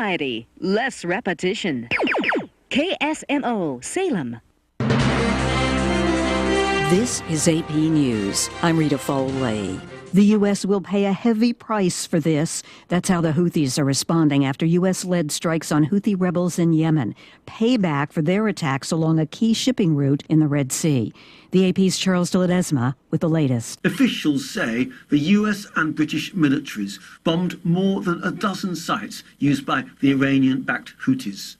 variety, less repetition. KSMO, Salem. This is AP News. I'm Rita Foley. The U.S. will pay a heavy price for this. That's how the Houthis are responding after U.S.-led strikes on Houthi rebels in Yemen. Payback for their attacks along a key shipping route in the Red Sea. The AP's Charles de Ledesma with the latest. Officials say the U.S. and British militaries bombed more than a dozen sites used by the Iranian-backed Houthis.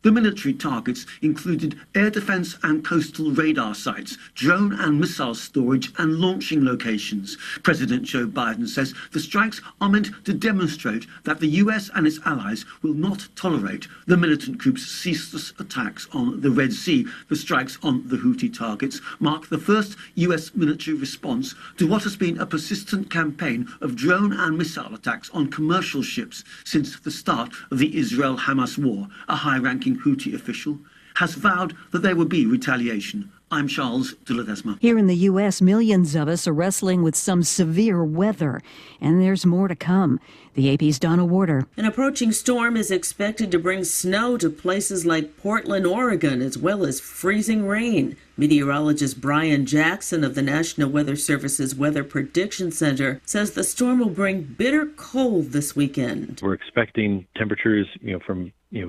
The military targets included air defense and coastal radar sites, drone and missile storage and launching locations. President Joe Biden says the strikes are meant to demonstrate that the US and its allies will not tolerate the militant group's ceaseless attacks on the Red Sea. The strikes on the Houthi targets mark the first US military response to what has been a persistent campaign of drone and missile attacks on commercial ships since the start of the Israel-Hamas war. A high-ranking Houthi official has vowed that there will be retaliation. I'm Charles de Ledesma. Here in the U.S., millions of us are wrestling with some severe weather, and there's more to come. The AP's Donna Warder. An approaching storm is expected to bring snow to places like Portland, Oregon, as well as freezing rain. Meteorologist Brian Jackson of the National Weather Service's Weather Prediction Center says the storm will bring bitter cold this weekend. We're expecting temperatures,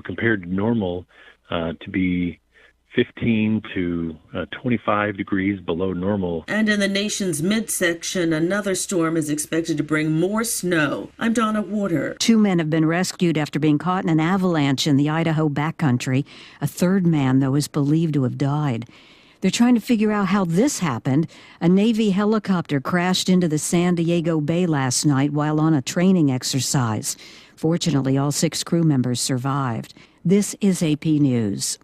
compared to normal, to be 15 to 25 degrees below normal. And in the nation's midsection, another storm is expected to bring more snow. I'm Donna Warder. 2 men have been rescued after being caught in an avalanche in the Idaho backcountry. A third man, though, is believed to have died. They're trying to figure out how this happened. A Navy helicopter crashed into the San Diego Bay last night while on a training exercise. Fortunately, all 6 crew members survived. This is AP News.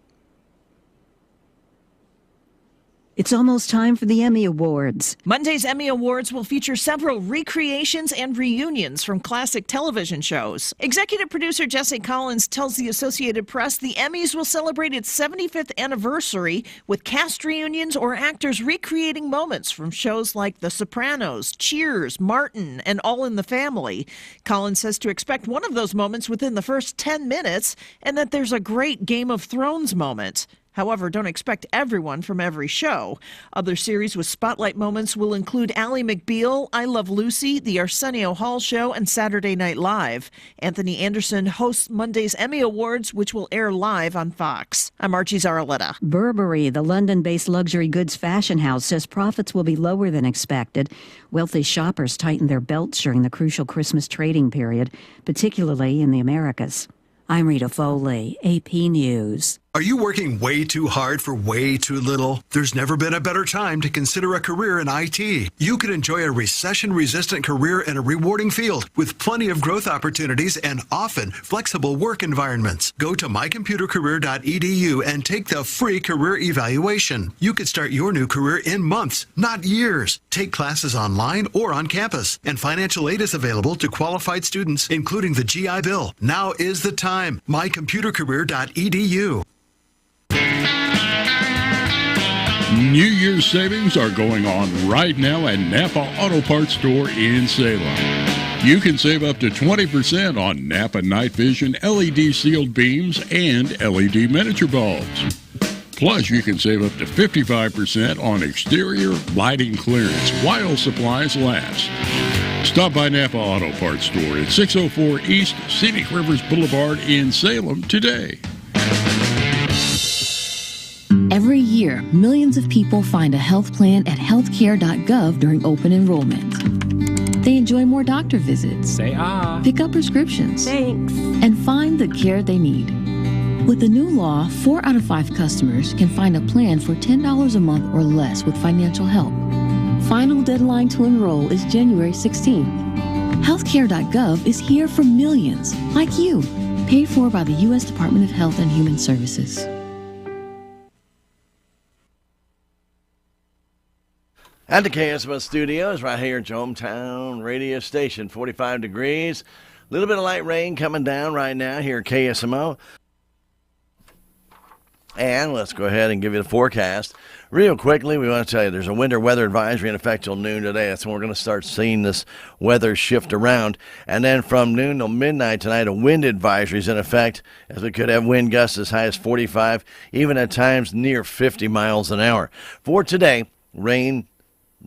It's almost time for the Emmy Awards. Monday's Emmy Awards will feature several recreations and reunions from classic television shows. Executive producer Jesse Collins tells the Associated Press the Emmys will celebrate its 75th anniversary with cast reunions or actors recreating moments from shows like The Sopranos, Cheers, Martin, and All in the Family. Collins says to expect one of those moments within the first 10 minutes and that there's a great Game of Thrones moment. However, don't expect everyone from every show. Other series with spotlight moments will include Ally McBeal, I Love Lucy, The Arsenio Hall Show, and Saturday Night Live. Anthony Anderson hosts Monday's Emmy Awards, which will air live on Fox. I'm Archie Zaraletta. Burberry, the London-based luxury goods fashion house, says profits will be lower than expected. Wealthy shoppers tightened their belts during the crucial Christmas trading period, particularly in the Americas. I'm Rita Foley, AP News. Are you working way too hard for way too little? There's never been a better time to consider a career in IT. You could enjoy a recession-resistant career in a rewarding field with plenty of growth opportunities and often flexible work environments. Go to mycomputercareer.edu and take the free career evaluation. You could start your new career in months, not years. Take classes online or on campus, and financial aid is available to qualified students, including the GI Bill. Now is the time. mycomputercareer.edu. New Year's savings are going on right now at Napa Auto Parts Store in Salem. You can save up to 20% on Napa Night Vision LED sealed beams and LED miniature bulbs. Plus, you can save up to 55% on exterior lighting clearance while supplies last. Stop by Napa Auto Parts Store at 604 East Scenic Rivers Boulevard in Salem today. Every year, millions of people find a health plan at healthcare.gov during open enrollment. They enjoy more doctor visits, pick up prescriptions, Thanks, and find the care they need. With the new law, 4 out of 5 customers can find a plan for $10 a month or less with financial help. Final deadline to enroll is January 16th. Healthcare.gov is here for millions like you, paid for by the U.S. Department of Health and Human Services. At the KSMO studios, right here at your hometown radio station, 45 degrees. A little bit of light rain coming down right now here at KSMO. And let's go ahead and give you the forecast. Real quickly, we want to tell you there's a winter weather advisory in effect till noon today. That's when we're going to start seeing this weather shift around. And then from noon till midnight tonight, a wind advisory is in effect, as we could have wind gusts as high as 45, even at times near 50 miles an hour. For today, rain,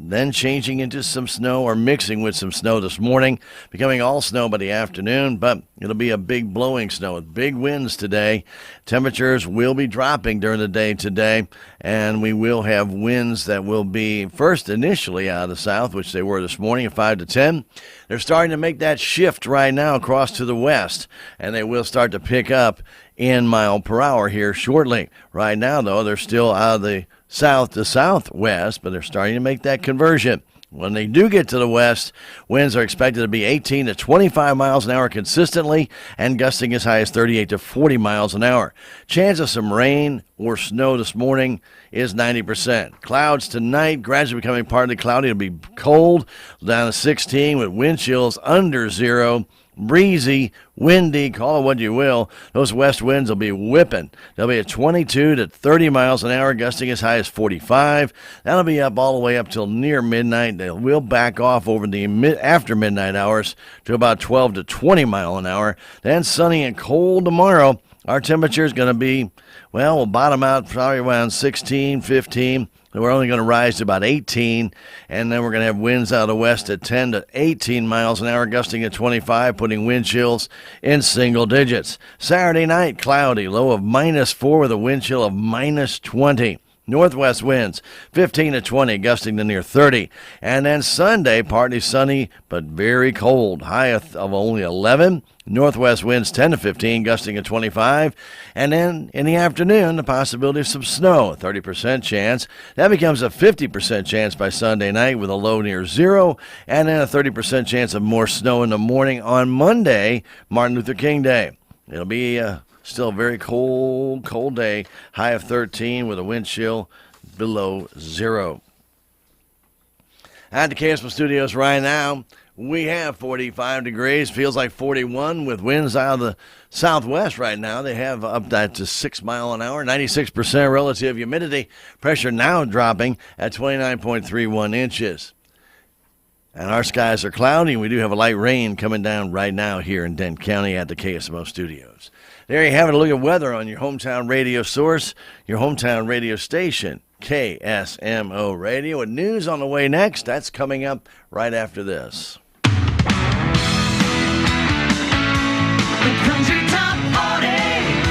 then changing into some snow or mixing with some snow this morning, becoming all snow by the afternoon, but it'll be a big blowing snow with big winds today. Temperatures will be dropping during the day today, and we will have winds that will be first initially out of the south, which they were this morning at 5 to 10. They're starting to make that shift right now across to the west, and they will start to pick up in mile per hour here shortly. Right now, though, they're still out of the south to southwest, but they're starting to make that conversion. When they do get to the west, winds are expected to be 18 to 25 miles an hour consistently and gusting as high as 38 to 40 miles an hour. Chance of some rain or snow this morning is 90%. Clouds tonight, gradually becoming partly cloudy. It'll be cold, down to 16 with wind chills under zero. Breezy, windy, call it what you will. Those west winds will be whipping. They'll be at 22 to 30 miles an hour, gusting as high as 45. That'll be up all the way up till near midnight. They will back off over the after midnight hours to about 12 to 20 mile an hour. Then sunny and cold tomorrow. Our temperature is going to be, well, we'll bottom out probably around 16, 15. We're only going to rise to about 18, and then we're going to have winds out of the west at 10 to 18 miles an hour, gusting at 25, putting wind chills in single digits. Saturday night, cloudy, low of -4 with a wind chill of -20. Northwest winds 15 to 20, gusting to near 30. And then Sunday, partly sunny but very cold, high of only 11. Northwest winds 10 to 15, gusting at 25. And then in the afternoon, the possibility of some snow, a 30% chance. That becomes a 50% chance by Sunday night with a low near zero. And then a 30% chance of more snow in the morning on Monday, Martin Luther King Day. It'll be still a very cold day, high of 13 with a wind chill below zero. At the KSMO studios right now, we have 45 degrees, feels like 41 with winds out of the southwest right now. They have up that to 6 mile an hour, 96% relative humidity. Pressure now dropping at 29.31 inches. And our skies are cloudy, and we do have a light rain coming down right now here in Dent County at the KSMO studios. There you have it, a look at weather on your hometown radio source, your hometown radio station, KSMO Radio. And news on the way next. That's coming up right after this.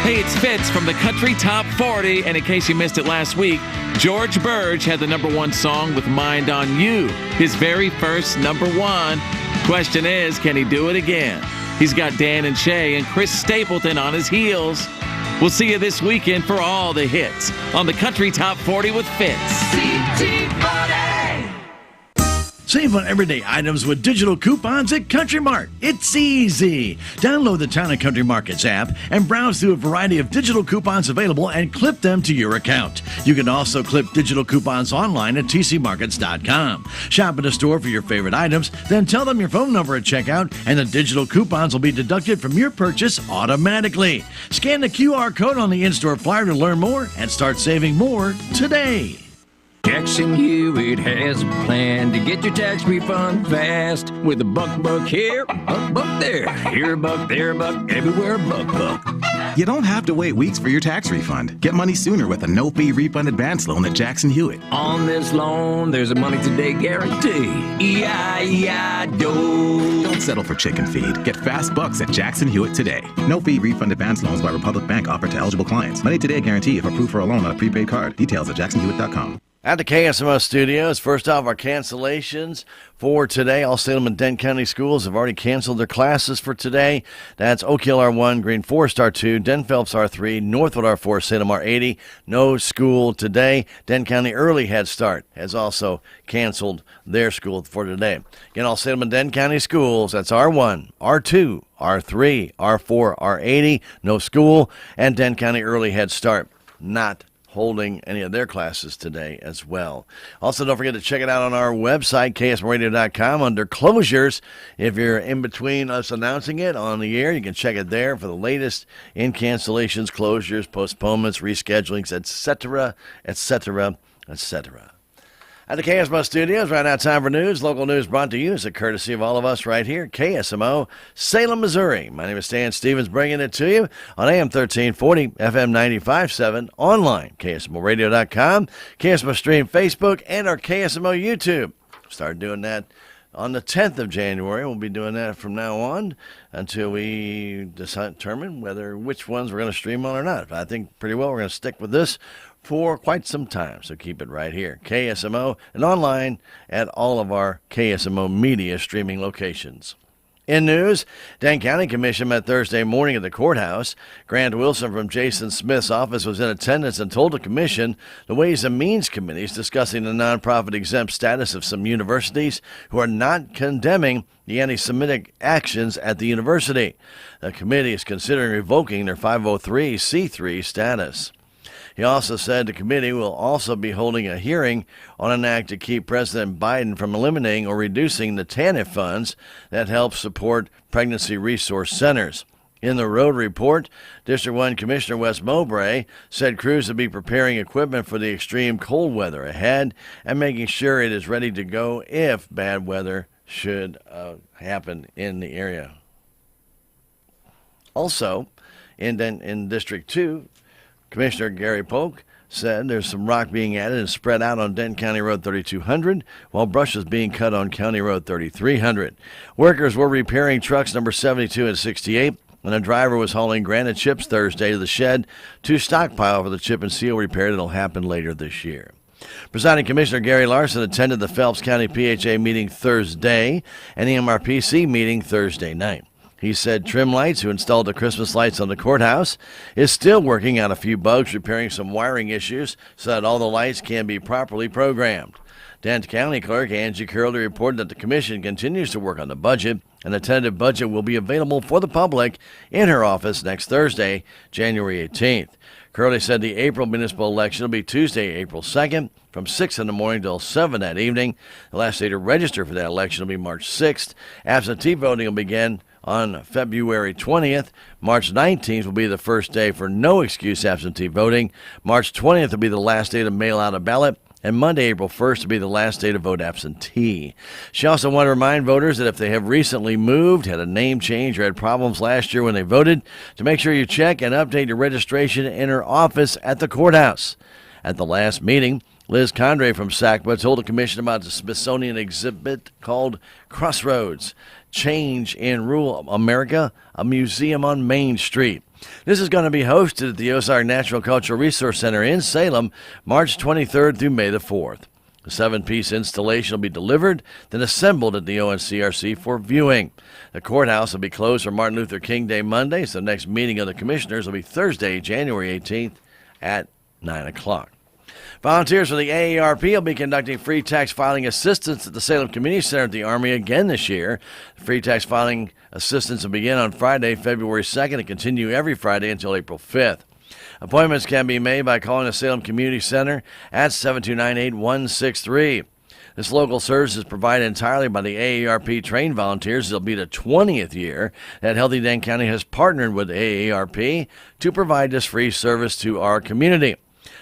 Hey, it's Fitz from the Country Top 40, and in case you missed it last week, George Burge had the #1 song with Mind on You, his very first #1. Question is, can he do it again? He's got Dan and Shay and Chris Stapleton on his heels. We'll see you this weekend for all the hits on the Country Top 40 with Fitz. Save on everyday items with digital coupons at Country Mart. It's easy. Download the Town & Country Markets app and browse through a variety of digital coupons available and clip them to your account. You can also clip digital coupons online at tcmarkets.com. Shop at a store for your favorite items, then tell them your phone number at checkout, and the digital coupons will be deducted from your purchase automatically. Scan the QR code on the in-store flyer to learn more and start saving more today. Jackson Hewitt has a plan to get your tax refund fast. With a buck here, buck there. Here a buck, there a buck, everywhere a buck. You don't have to wait weeks for your tax refund. Get money sooner with a no-fee refund advance loan at Jackson Hewitt. On this loan, there's a money today guarantee. E-I-E-I-DO. Don't settle for chicken feed. Get fast bucks at Jackson Hewitt today. No-fee refund advance loans by Republic Bank offered to eligible clients. Money today guarantee if approved for a loan on a prepaid card. Details at jacksonhewitt.com. At the KSMO studios, first off, our cancellations for today. All Salem and Dent County schools have already canceled their classes for today. That's Oak Hill R1, Green Forest R2, Den Phelps R3, Northwood R4, Salem R80. No school today. Dent County Early Head Start has also canceled their school for today. Again, all Salem and Dent County schools, that's R1, R2, R3, R4, R80. No school. And Dent County Early Head Start, not holding any of their classes today as well. Also, don't forget to check it out on our website, ksmoradio.com, under closures. If you're in between us announcing it on the air, you can check it there for the latest in cancellations, closures, postponements, reschedulings, etc., etc., etc. At the KSMO studios, right now, time for news. Local news brought to you as a courtesy of all of us right here, KSMO, Salem, Missouri. My name is Stan Stevens, bringing it to you on AM 1340, FM 95.7, online, KSMOradio.com, KSMO Stream Facebook, and our KSMO YouTube. Started doing that on the 10th of January. We'll be doing that from now on until we determine which ones we're going to stream on or not. But I think pretty well we're going to stick with this for quite some time, so keep it right here. KSMO and online at all of our KSMO media streaming locations. In news, Dane County Commission met Thursday morning at the courthouse. Grant Wilson from Jason Smith's office was in attendance and told the commission the Ways and Means Committee is discussing the nonprofit exempt status of some universities who are not condemning the anti-Semitic actions at the university. The committee is considering revoking their 503c3 status. He also said the committee will also be holding a hearing on an act to keep President Biden from eliminating or reducing the TANF funds that help support pregnancy resource centers. In the road report, District 1 Commissioner Wes Mowbray said crews will be preparing equipment for the extreme cold weather ahead and making sure it is ready to go if bad weather should happen in the area. Also, in District 2, Commissioner Gary Polk said there's some rock being added and spread out on Denton County Road 3200, while brush is being cut on County Road 3300. Workers were repairing trucks number 72 and 68, and a driver was hauling granite chips Thursday to the shed to stockpile for the chip and seal repair that will happen later this year. Presiding Commissioner Gary Larson attended the Phelps County PHA meeting Thursday and the MRPC meeting Thursday night. He said Trim Lights, who installed the Christmas lights on the courthouse, is still working out a few bugs, repairing some wiring issues so that all the lights can be properly programmed. Denton County Clerk Angie Curley reported that the commission continues to work on the budget, and the tentative budget will be available for the public in her office next Thursday, January 18th. Curley said the April municipal election will be Tuesday, April 2nd, from 6 in the morning till 7 that evening. The last day to register for that election will be March 6th. Absentee voting will begin on February 20th. March 19th will be the first day for no-excuse absentee voting. March 20th will be the last day to mail out a ballot. And Monday, April 1st, will be the last day to vote absentee. She also wanted to remind voters that if they have recently moved, had a name change, or had problems last year when they voted, to make sure you check and update your registration in her office at the courthouse. At the last meeting, Liz Condrey from SACPA told the commission about the Smithsonian exhibit called Crossroads, Change in Rural America, a museum on Main Street. This is going to be hosted at the Ozark Natural Cultural Resource Center in Salem, March 23rd through May the 4th. The 7-piece installation will be delivered, then assembled at the ONCRC for viewing. The courthouse will be closed for Martin Luther King Day Monday, so the next meeting of the commissioners will be Thursday, January 18th at 9 o'clock. Volunteers for the AARP will be conducting free tax filing assistance at the Salem Community Center at the Army again this year. Free tax filing assistance will begin on Friday, February 2nd, and continue every Friday until April 5th. Appointments can be made by calling the Salem Community Center at 729-8163. This local service is provided entirely by the AARP trained volunteers. It'll be the 20th year that Healthy Dane County has partnered with AARP to provide this free service to our community.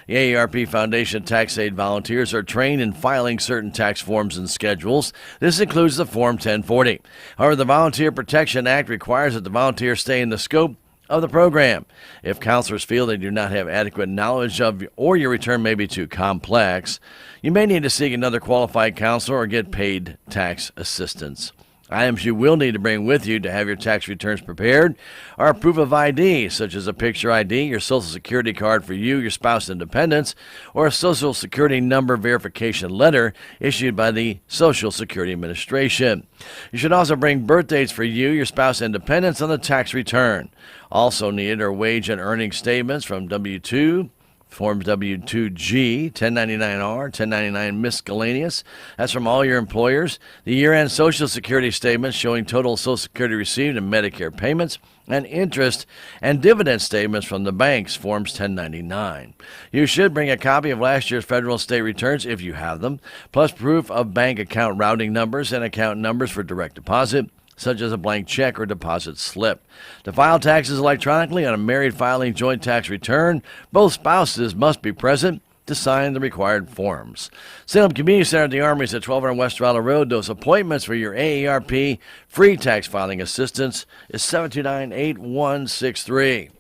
The AARP Foundation tax aid volunteers are trained in filing certain tax forms and schedules. This includes the Form 1040. However, the Volunteer Protection Act requires that the volunteers stay in the scope of the program. If counselors feel they do not have adequate knowledge of or your return may be too complex, you may need to seek another qualified counselor or get paid tax assistance. Items you will need to bring with you to have your tax returns prepared are proof of ID, such as a picture ID, your Social Security card for you, your spouse, and dependents, or a Social Security number verification letter issued by the Social Security Administration. You should also bring birth dates for you, your spouse, and dependents on the tax return. Also needed are wage and earning statements from W-2 Forms W-2G, 1099-R, 1099 miscellaneous. That's from all your employers. The year-end Social Security statements showing total Social Security received and Medicare payments, and interest and dividend statements from the banks, Forms 1099. You should bring a copy of last year's federal and state returns if you have them, plus proof of bank account routing numbers and account numbers for direct deposit, such as a blank check or deposit slip. To file taxes electronically on a married filing joint tax return, both spouses must be present to sign the required forms. Salem Community Center at the Army is at 1200 West Rowell Road. Those appointments for your AARP free tax filing assistance is 729-8163.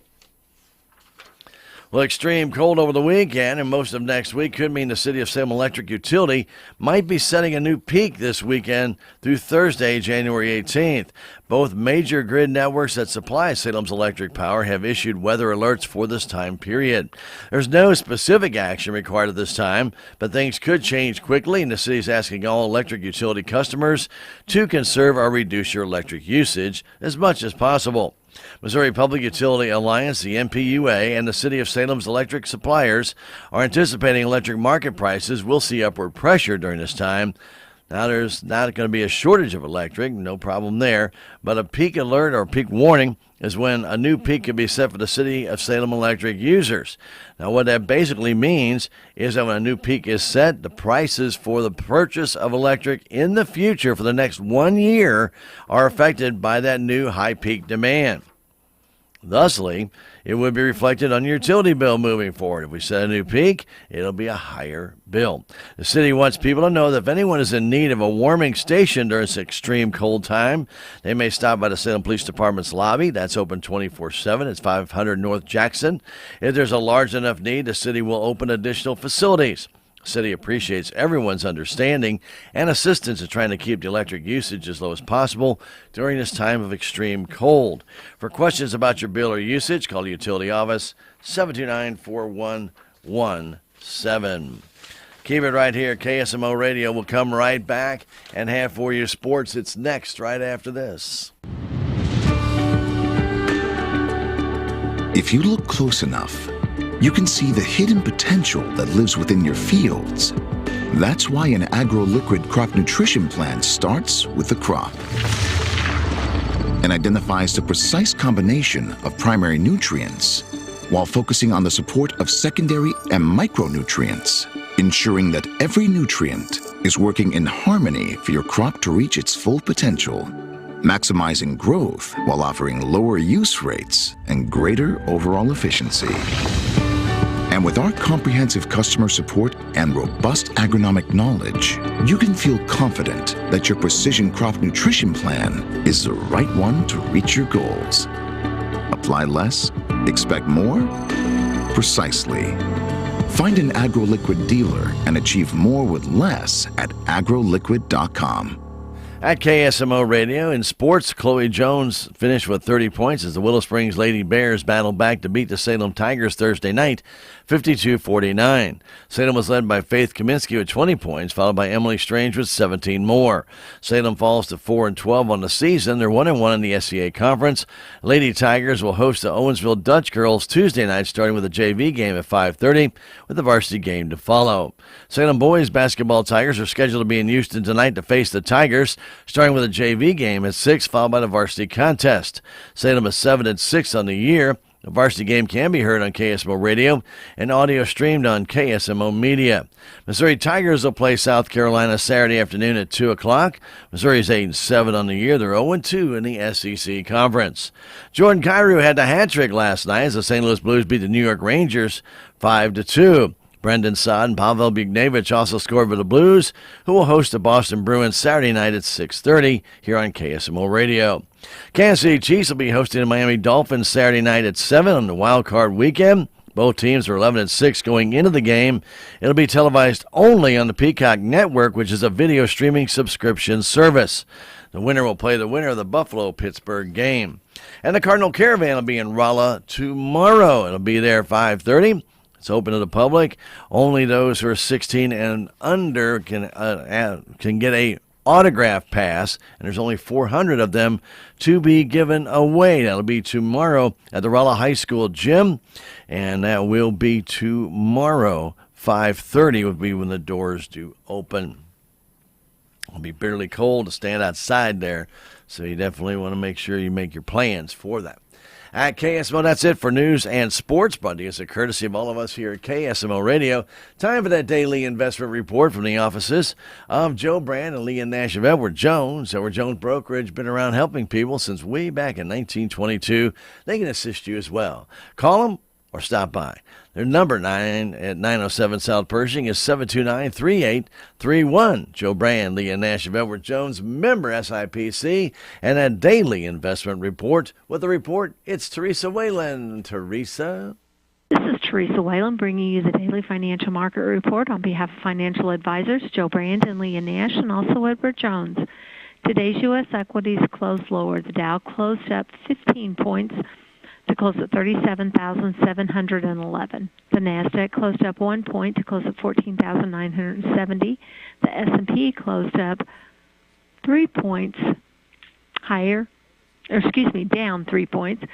Well, extreme cold over the weekend and most of next week could mean the City of Salem Electric Utility might be setting a new peak this weekend through Thursday, January 18th. Both major grid networks that supply Salem's electric power have issued weather alerts for this time period. There's no specific action required at this time, but things could change quickly, and the city is asking all electric utility customers to conserve or reduce your electric usage as much as possible. Missouri Public Utility Alliance, the MPUA, and the City of Salem's electric suppliers are anticipating electric market prices will see upward pressure during this time. Now, there's not going to be a shortage of electric, no problem there, but a peak alert or peak warning is when a new peak can be set for the City of Salem electric users. Now, what that basically means is that when a new peak is set, the prices for the purchase of electric in the future for the next 1 year are affected by that new high peak demand. Thusly, it would be reflected on your utility bill moving forward. If we set a new peak, it'll be a higher bill. The city wants people to know that if anyone is in need of a warming station during this extreme cold time, they may stop by the Salem Police Department's lobby. That's open 24/7. It's 500 North Jackson. If there's a large enough need, the city will open additional facilities. The city appreciates everyone's understanding and assistance in trying to keep the electric usage as low as possible during this time of extreme cold. For questions about your bill or usage, call the utility office 729-4117. Keep it right here. KSMO Radio will come right back and have for you sports. It's next right after this. If you look close enough, you can see the hidden potential that lives within your fields. That's why an agro-liquid crop nutrition plan starts with the crop and identifies the precise combination of primary nutrients while focusing on the support of secondary and micronutrients, ensuring that every nutrient is working in harmony for your crop to reach its full potential, maximizing growth while offering lower use rates and greater overall efficiency. And with our comprehensive customer support and robust agronomic knowledge, you can feel confident that your precision crop nutrition plan is the right one to reach your goals. Apply less, expect more? Precisely. Find an AgroLiquid dealer and achieve more with less at agroliquid.com. At KSMO Radio, in sports, Chloe Jones finished with 30 points as the Willow Springs Lady Bears battled back to beat the Salem Tigers Thursday night, 52-49. Salem was led by Faith Kaminsky with 20 points, followed by Emily Strange with 17 more. Salem falls to 4-12 on the season. They're 1-1 in the SCA Conference. Lady Tigers will host the Owensville Dutch Girls Tuesday night, starting with a JV game at 5:30, with the varsity game to follow. Salem Boys Basketball Tigers are scheduled to be in Houston tonight to face the Tigers, starting with a JV game at 6, followed by the varsity contest. Salem is 7-6 on the year. The varsity game can be heard on KSMO Radio and audio streamed on KSMO Media. Missouri Tigers will play South Carolina Saturday afternoon at 2 o'clock. Missouri is 8-7 on the year. They're 0-2 in the SEC Conference. Jordan Kyrou had the hat trick last night as the St. Louis Blues beat the New York Rangers 5-2. Brendan Saad and Pavel Buchnevich also scored for the Blues, who will host the Boston Bruins Saturday night at 6:30 here on KSMO Radio. Kansas City Chiefs will be hosting the Miami Dolphins Saturday night at 7 on the Wild Card Weekend. Both teams are 11-6 going into the game. It'll be televised only on the Peacock Network, which is a video streaming subscription service. The winner will play the winner of the Buffalo-Pittsburgh game. And the Cardinal Caravan will be in Rolla tomorrow. It'll be there at 5:30. It's open to the public. Only those who are 16 and under can get a autograph pass, and there's only 400 of them to be given away. That'll be tomorrow at the Rolla High School gym, and that will be tomorrow. 5:30 would be when the doors do open. It'll be bitterly cold to stand outside there, so you definitely want to make sure you make your plans for that. At KSMO, that's it for news and sports. Brought to you as a courtesy of all of us here at KSMO Radio. Time for that daily investment report from the offices of Joe Brand and Leah Nash of Edward Jones. Edward Jones Brokerage, been around helping people since way back in 1922. They can assist you as well. Call them or stop by. Their number 907 South Pershing is 729-3831. Joe Brand, Leah Nash of Edward Jones, member SIPC, and a daily investment report. With the report, it's Teresa Whalen. Teresa? This is Teresa Whalen bringing you the daily financial market report on behalf of financial advisors Joe Brand and Leah Nash, and also Edward Jones. Today's U.S. equities closed lower. The Dow closed up 15 points to close at 37,711. The Nasdaq closed up 1 point to close at 14,970. The S&P closed up 3 points down 3 points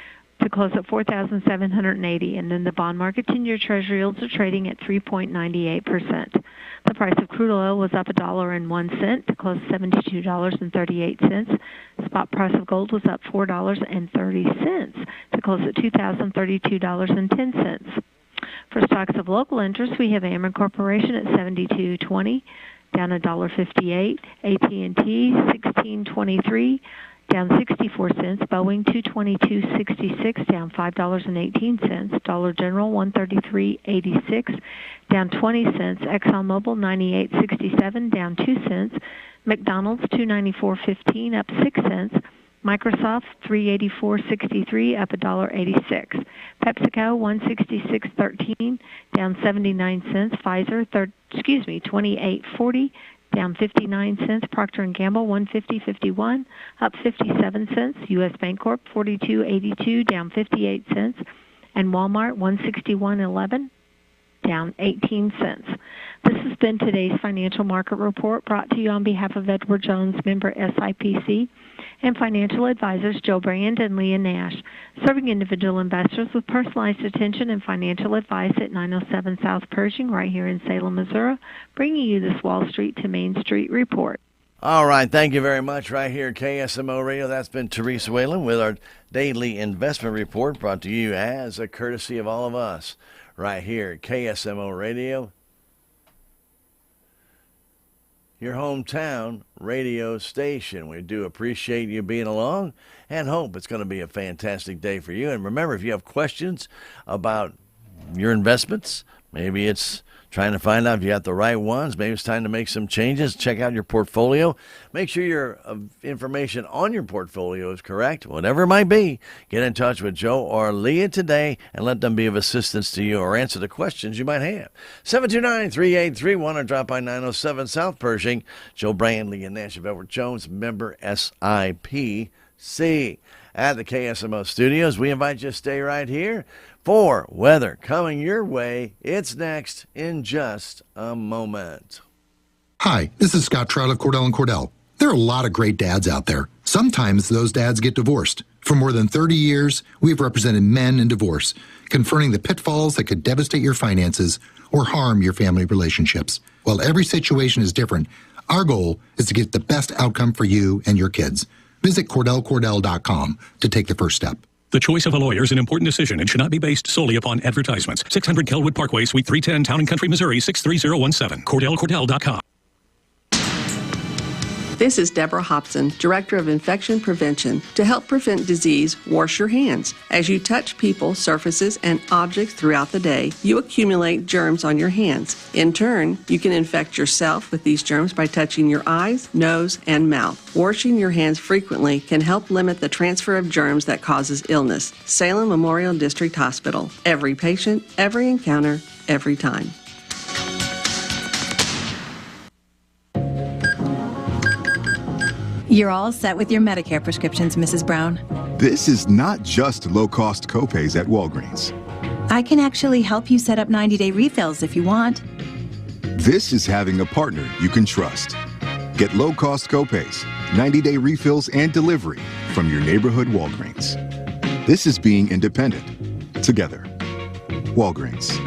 to close at 4,780. And then the bond market 10-year Treasury yields are trading at 3.98%. The price of crude oil was up $1.01 to close $72.38. Spot price of gold was up $4.30 to close at $2,032.10. For stocks of local interest, we have Ameren Corporation at $72.20, down $1.58. AT&T $16.23. Down 64 cents. Boeing 222.66, down $5.18. Dollar General 133.86, down 20 cents. ExxonMobil 98.67, down 2 cents. McDonald's 294.15, up 6 cents. Microsoft 384.63, up $1.86. PepsiCo 166.13, down 79 cents. Pfizer 28.40. Down 59 cents. Procter & Gamble 150.51, up 57 cents. U.S. Bancorp 42.82, down 58 cents. And Walmart 161.11, down 18 cents. This has been today's financial market report brought to you on behalf of Edward Jones, member SIPC, and financial advisors Joe Brand and Leah Nash, serving individual investors with personalized attention and financial advice at 907 South Pershing right here in Salem, Missouri, bringing you this Wall Street to Main Street report. All right, thank you very much right here at KSMO Radio. That's been Teresa Whalen with our daily investment report brought to you as a courtesy of all of us right here at KSMO Radio, your hometown radio station. We do appreciate you being along and hope it's going to be a fantastic day for you. And remember, if you have questions about your investments, maybe it's trying to find out if you got the right ones, maybe it's time to make some changes, check out your portfolio, make sure your information on your portfolio is correct, whatever it might be, get in touch with Joe or Leah today and let them be of assistance to you or answer the questions you might have. 729-3831 or drop by 907 South Pershing. Joe Brand, Leah Nash of Edward Jones, member SIPC. At the KSMO studios, we invite you to stay right here for weather coming your way. It's next in just a moment. Hi, this is Scott Trout of Cordell & Cordell. There are a lot of great dads out there. Sometimes those dads get divorced. For more than 30 years, we've represented men in divorce, confronting the pitfalls that could devastate your finances or harm your family relationships. While every situation is different, our goal is to get the best outcome for you and your kids. Visit CordellCordell.com to take the first step. The choice of a lawyer is an important decision and should not be based solely upon advertisements. 600 Kelwood Parkway, Suite 310, Town & Country, Missouri, 63017. CordellCordell.com. This is Deborah Hobson, Director of Infection Prevention. To help prevent disease, wash your hands. As you touch people, surfaces, and objects throughout the day, you accumulate germs on your hands. In turn, you can infect yourself with these germs by touching your eyes, nose, and mouth. Washing your hands frequently can help limit the transfer of germs that causes illness. Salem Memorial District Hospital. Every patient, every encounter, every time. You're all set with your Medicare prescriptions, Mrs. Brown. This is not just low-cost copays at Walgreens. I can actually help you set up 90-day refills if you want. This is having a partner you can trust. Get low-cost copays, 90-day refills, and delivery from your neighborhood Walgreens. This is being independent. Together. Walgreens.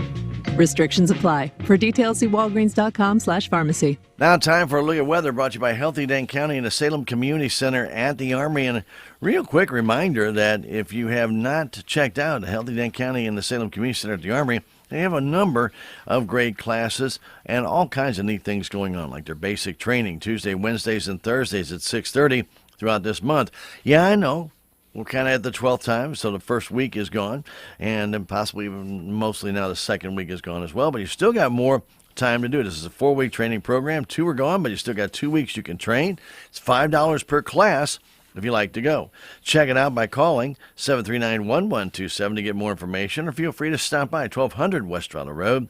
Restrictions apply. For details, see walgreens.com/pharmacy. Now time for a look at weather, brought to you by Healthy Dane County and the Salem Community Center at the Armory. And a real quick reminder that if you have not checked out Healthy Dane County and the Salem Community Center at the Armory, they have a number of great classes and all kinds of neat things going on, like their basic training Tuesday, Wednesdays, and Thursdays at 6:30 throughout this month. Yeah, I know. We're kind of at the 12th time, so the first week is gone, and then possibly even mostly now the second week is gone as well, but you still got more time to do it. This is a 4-week training program. 2 are gone, but you still got 2 weeks you can train. It's $5 per class if you like to go. Check it out by calling 739-1127 to get more information, or feel free to stop by 1200 West Raleigh Road,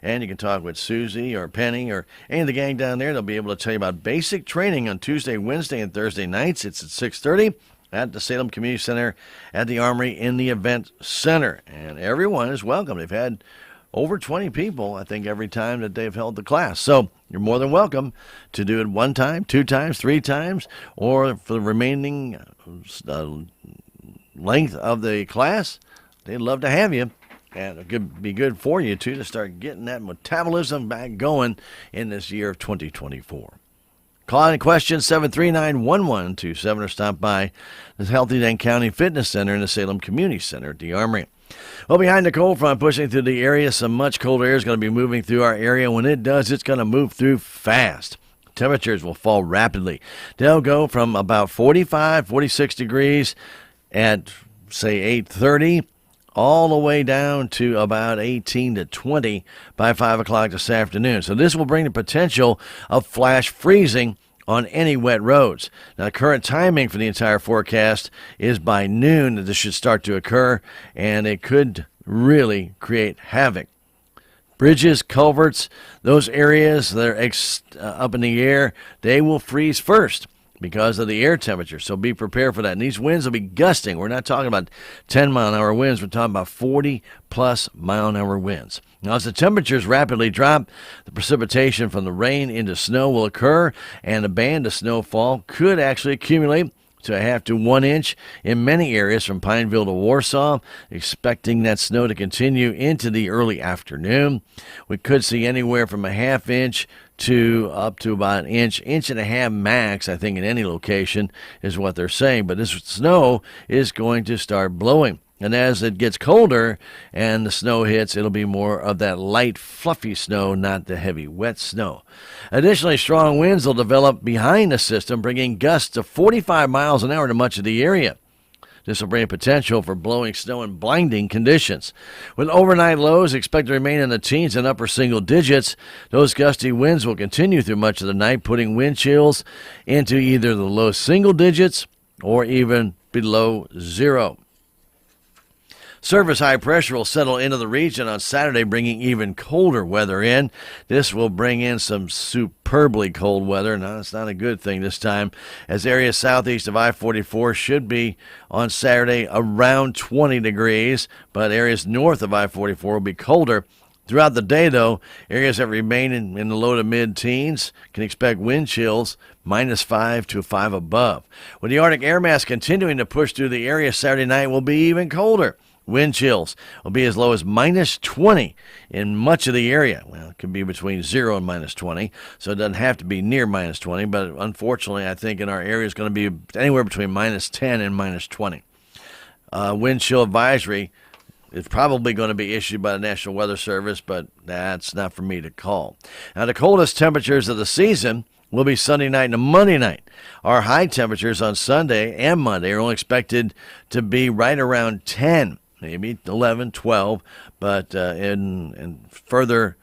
and you can talk with Susie or Penny or any of the gang down there. They'll be able to tell you about basic training on Tuesday, Wednesday, and Thursday nights. It's at 6:30. At the Salem Community Center at the Armory in the Event Center. And everyone is welcome. They've had over 20 people, I think, every time that they've held the class. So you're more than welcome to do it 1 time, 2 times, 3 times, or for the remaining length of the class. They'd love to have you. And it could be good for you, too, to start getting that metabolism back going in this year of 2024. Call any questions, 739-1127, or stop by the Healthy Dane County Fitness Center and the Salem Community Center at the Armory. Well, behind the cold front pushing through the area, some much colder air is going to be moving through our area. When it does, it's going to move through fast. Temperatures will fall rapidly. They'll go from about 45, 46 degrees at, say, 8:30, all the way down to about 18 to 20 by 5 o'clock this afternoon. So this will bring the potential of flash freezing on any wet roads. Now, current timing for the entire forecast is by noon that this should start to occur, and it could really create havoc. Bridges, culverts, those areas that are up in the air, they will freeze first because of the air temperature. So be prepared for that. And these winds will be gusting. We're not talking about 10-mile-an-hour winds. We're talking about 40-plus mile-an-hour winds. Now, as the temperatures rapidly drop, the precipitation from the rain into snow will occur, and a band of snowfall could actually accumulate to a half to 1 inch in many areas from Pineville to Warsaw, expecting that snow to continue into the early afternoon. We could see anywhere from a half inch to up to about an inch, inch and a half max, I think, in any location is what they're saying. But this snow is going to start blowing. And as it gets colder and the snow hits, it'll be more of that light, fluffy snow, not the heavy, wet snow. Additionally, strong winds will develop behind the system, bringing gusts of 45 miles an hour to much of the area. This will bring potential for blowing snow and blinding conditions. With overnight lows expected to remain in the teens and upper single digits, those gusty winds will continue through much of the night, putting wind chills into either the low single digits or even below zero. Surface high pressure will settle into the region on Saturday, bringing even colder weather in. This will bring in some superbly cold weather. Now, it's not a good thing this time, as areas southeast of I-44 should be on Saturday around 20 degrees, but areas north of I-44 will be colder. Throughout the day, though, areas that remain in the low to mid-teens can expect wind chills -5 to 5 above. With the Arctic air mass continuing to push through the area, Saturday night will be even colder. Wind chills will be as low as -20 in much of the area. Well, it could be between 0 and -20, so it doesn't have to be near -20, but unfortunately, I think in our area it's going to be anywhere between -10 and -20. Wind chill advisory is probably going to be issued by the National Weather Service, but that's not for me to call. Now, the coldest temperatures of the season will be Sunday night and Monday night. Our high temperatures on Sunday and Monday are only expected to be right around 10. Maybe 11, 12, but in further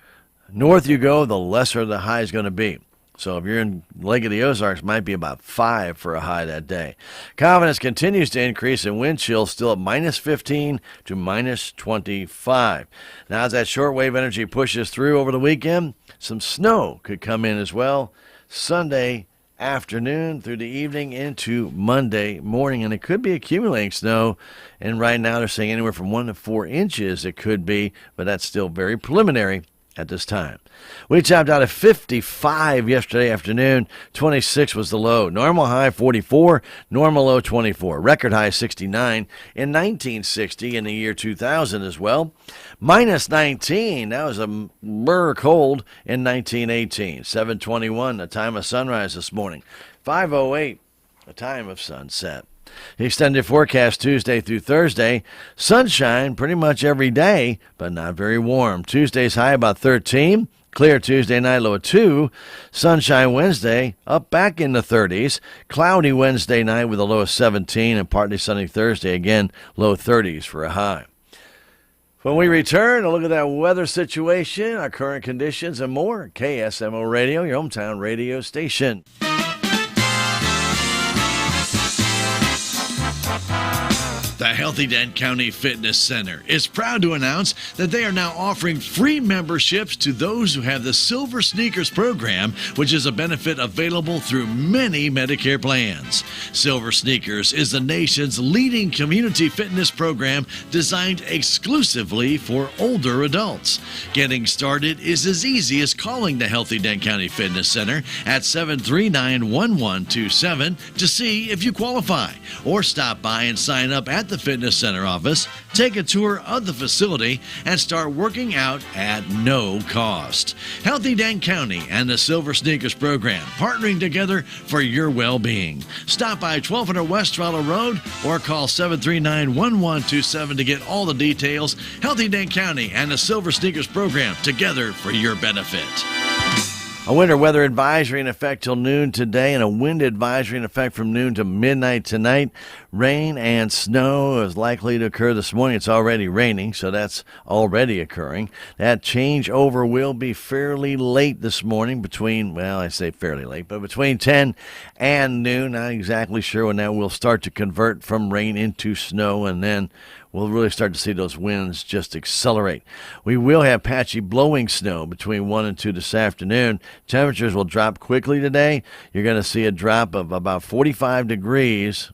north you go, the lesser the high is going to be. So if you're in Lake of the Ozarks, it might be about 5 for a high that day. Confidence continues to increase, and wind chills still at -15 to -25. Now, as that shortwave energy pushes through over the weekend, some snow could come in as well Sunday afternoon through the evening into Monday morning, and it could be accumulating snow. And right now they're saying anywhere from 1 to 4 inches it could be, but that's still very preliminary at this time. We topped out at 55 yesterday afternoon. 26 was the low. Normal high 44, normal low 24. Record high 69 in 1960 in the year 2000 as well. Minus 19, that was a brr cold in 1918. 7:21, the time of sunrise this morning. 5:08, the time of sunset. The extended forecast Tuesday through Thursday. Sunshine pretty much every day, but not very warm. Tuesday's high about 13. Clear Tuesday night, low of 2. Sunshine Wednesday, up back in the 30s. Cloudy Wednesday night with a low of 17. And partly sunny Thursday, again, low 30s for a high. When we return, a look at that weather situation, our current conditions, and more. KSMO Radio, your hometown radio station. The Healthy Dent County Fitness Center is proud to announce that they are now offering free memberships to those who have the Silver Sneakers program, which is a benefit available through many Medicare plans. Silver Sneakers is the nation's leading community fitness program designed exclusively for older adults. Getting started is as easy as calling the Healthy Dent County Fitness Center at 739-1127 to see if you qualify, or stop by and sign up at the Fitness Center office, take a tour of the facility, and start working out at no cost. Healthy Dent County and the Silver Sneakers program, partnering together for your well-being. Stop by 1200 West Trollo Road or call 739-1127 to get all the details. Healthy Dent County and the Silver Sneakers program, together for your benefit. A winter weather advisory in effect till noon today, and a wind advisory in effect from noon to midnight tonight. Rain and snow is likely to occur this morning. It's already raining, so that's already occurring. That changeover will be fairly late this morning between, well, I say fairly late, but between 10 and noon. Not exactly sure when that will start to convert from rain into snow, and then we'll really start to see those winds just accelerate. We will have patchy blowing snow between 1 and 2 this afternoon. Temperatures will drop quickly today. You're going to see a drop of about 45 degrees.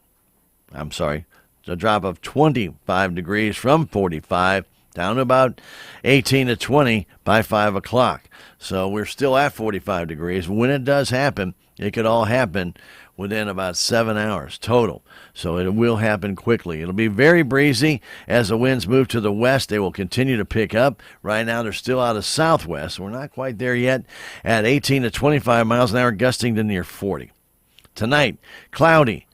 I'm sorry, a drop of 25 degrees from 45 down to about 18 to 20 by 5 o'clock. So we're still at 45 degrees. When it does happen, it could all happen within about 7 hours total. So it will happen quickly. It'll be very breezy as the winds move to the west. They will continue to pick up. Right now they're still out of southwest. We're not quite there yet at 18 to 25 miles an hour, gusting to near 40. Tonight, cloudy,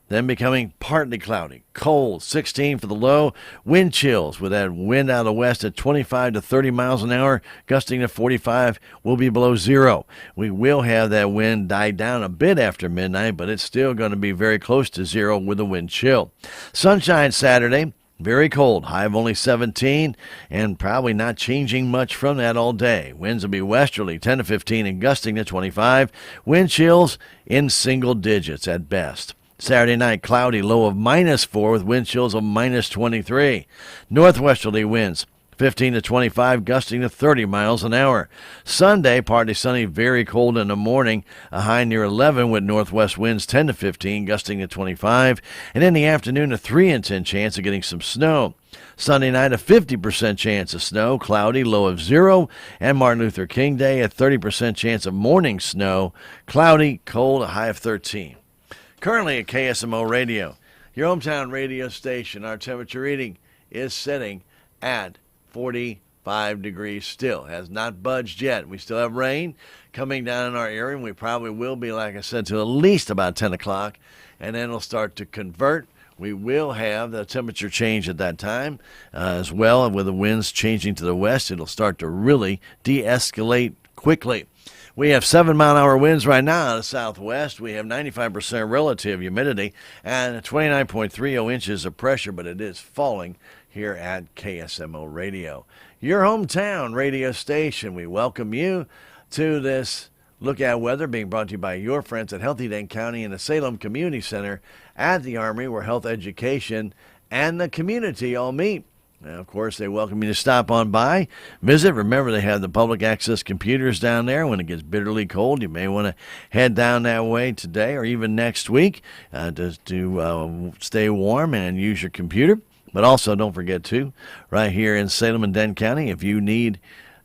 then becoming partly cloudy. Cold, 16 for the low. Wind chills with that wind out of the west at 25 to 30 miles an hour, gusting to 45, will be below zero. We will have that wind die down a bit after midnight, but it's still going to be very close to zero with a wind chill. Sunshine Saturday. Very cold, high of only 17, and probably not changing much from that all day. Winds will be westerly, 10 to 15, and gusting to 25. Wind chills in single digits at best. Saturday night, cloudy, low of -4 with wind chills of -23. Northwesterly winds, 15 to 25, gusting to 30 miles an hour. Sunday, partly sunny, very cold in the morning, a high near 11 with northwest winds 10 to 15, gusting to 25. And in the afternoon, a 3 in 10 chance of getting some snow. Sunday night, a 50% chance of snow, cloudy, low of 0. And Martin Luther King Day, a 30% chance of morning snow, cloudy, cold, a high of 13. Currently at KSMO Radio, your hometown radio station, our temperature reading is sitting at 45 degrees still. Has not budged yet. We still have rain coming down in our area, and we probably will be, like I said, till at least about 10 o'clock, and then it'll start to convert. We will have the temperature change at that time as well, and with the winds changing to the west, it'll start to really de-escalate quickly. We have 7-mile-an-hour winds right now out of southwest. We have 95% relative humidity and 29.30 inches of pressure, but it is falling here at KSMO Radio, your hometown radio station. We welcome you to this look at weather being brought to you by your friends at Healthy Dent County and the Salem Community Center at the Armory, where health education and the community all meet. Now, of course, they welcome you to stop on by, visit. Remember, they have the public access computers down there. When it gets bitterly cold, you may want to head down that way today or even next week to stay warm and use your computer. But also, don't forget, too, right here in Salem and Dent County, if you need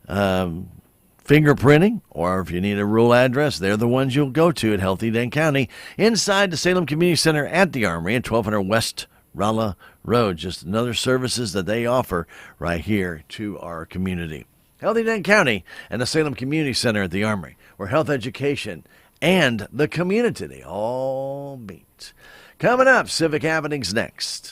fingerprinting, or if you need a rural address, they're the ones you'll go to at Healthy Dane County, inside the Salem Community Center at the Armory at 1200 West Rolla Road. Just another services that they offer right here to our community. Healthy Dane County and the Salem Community Center at the Armory, where health education and the community, they all meet. Coming up, Civic Happenings next.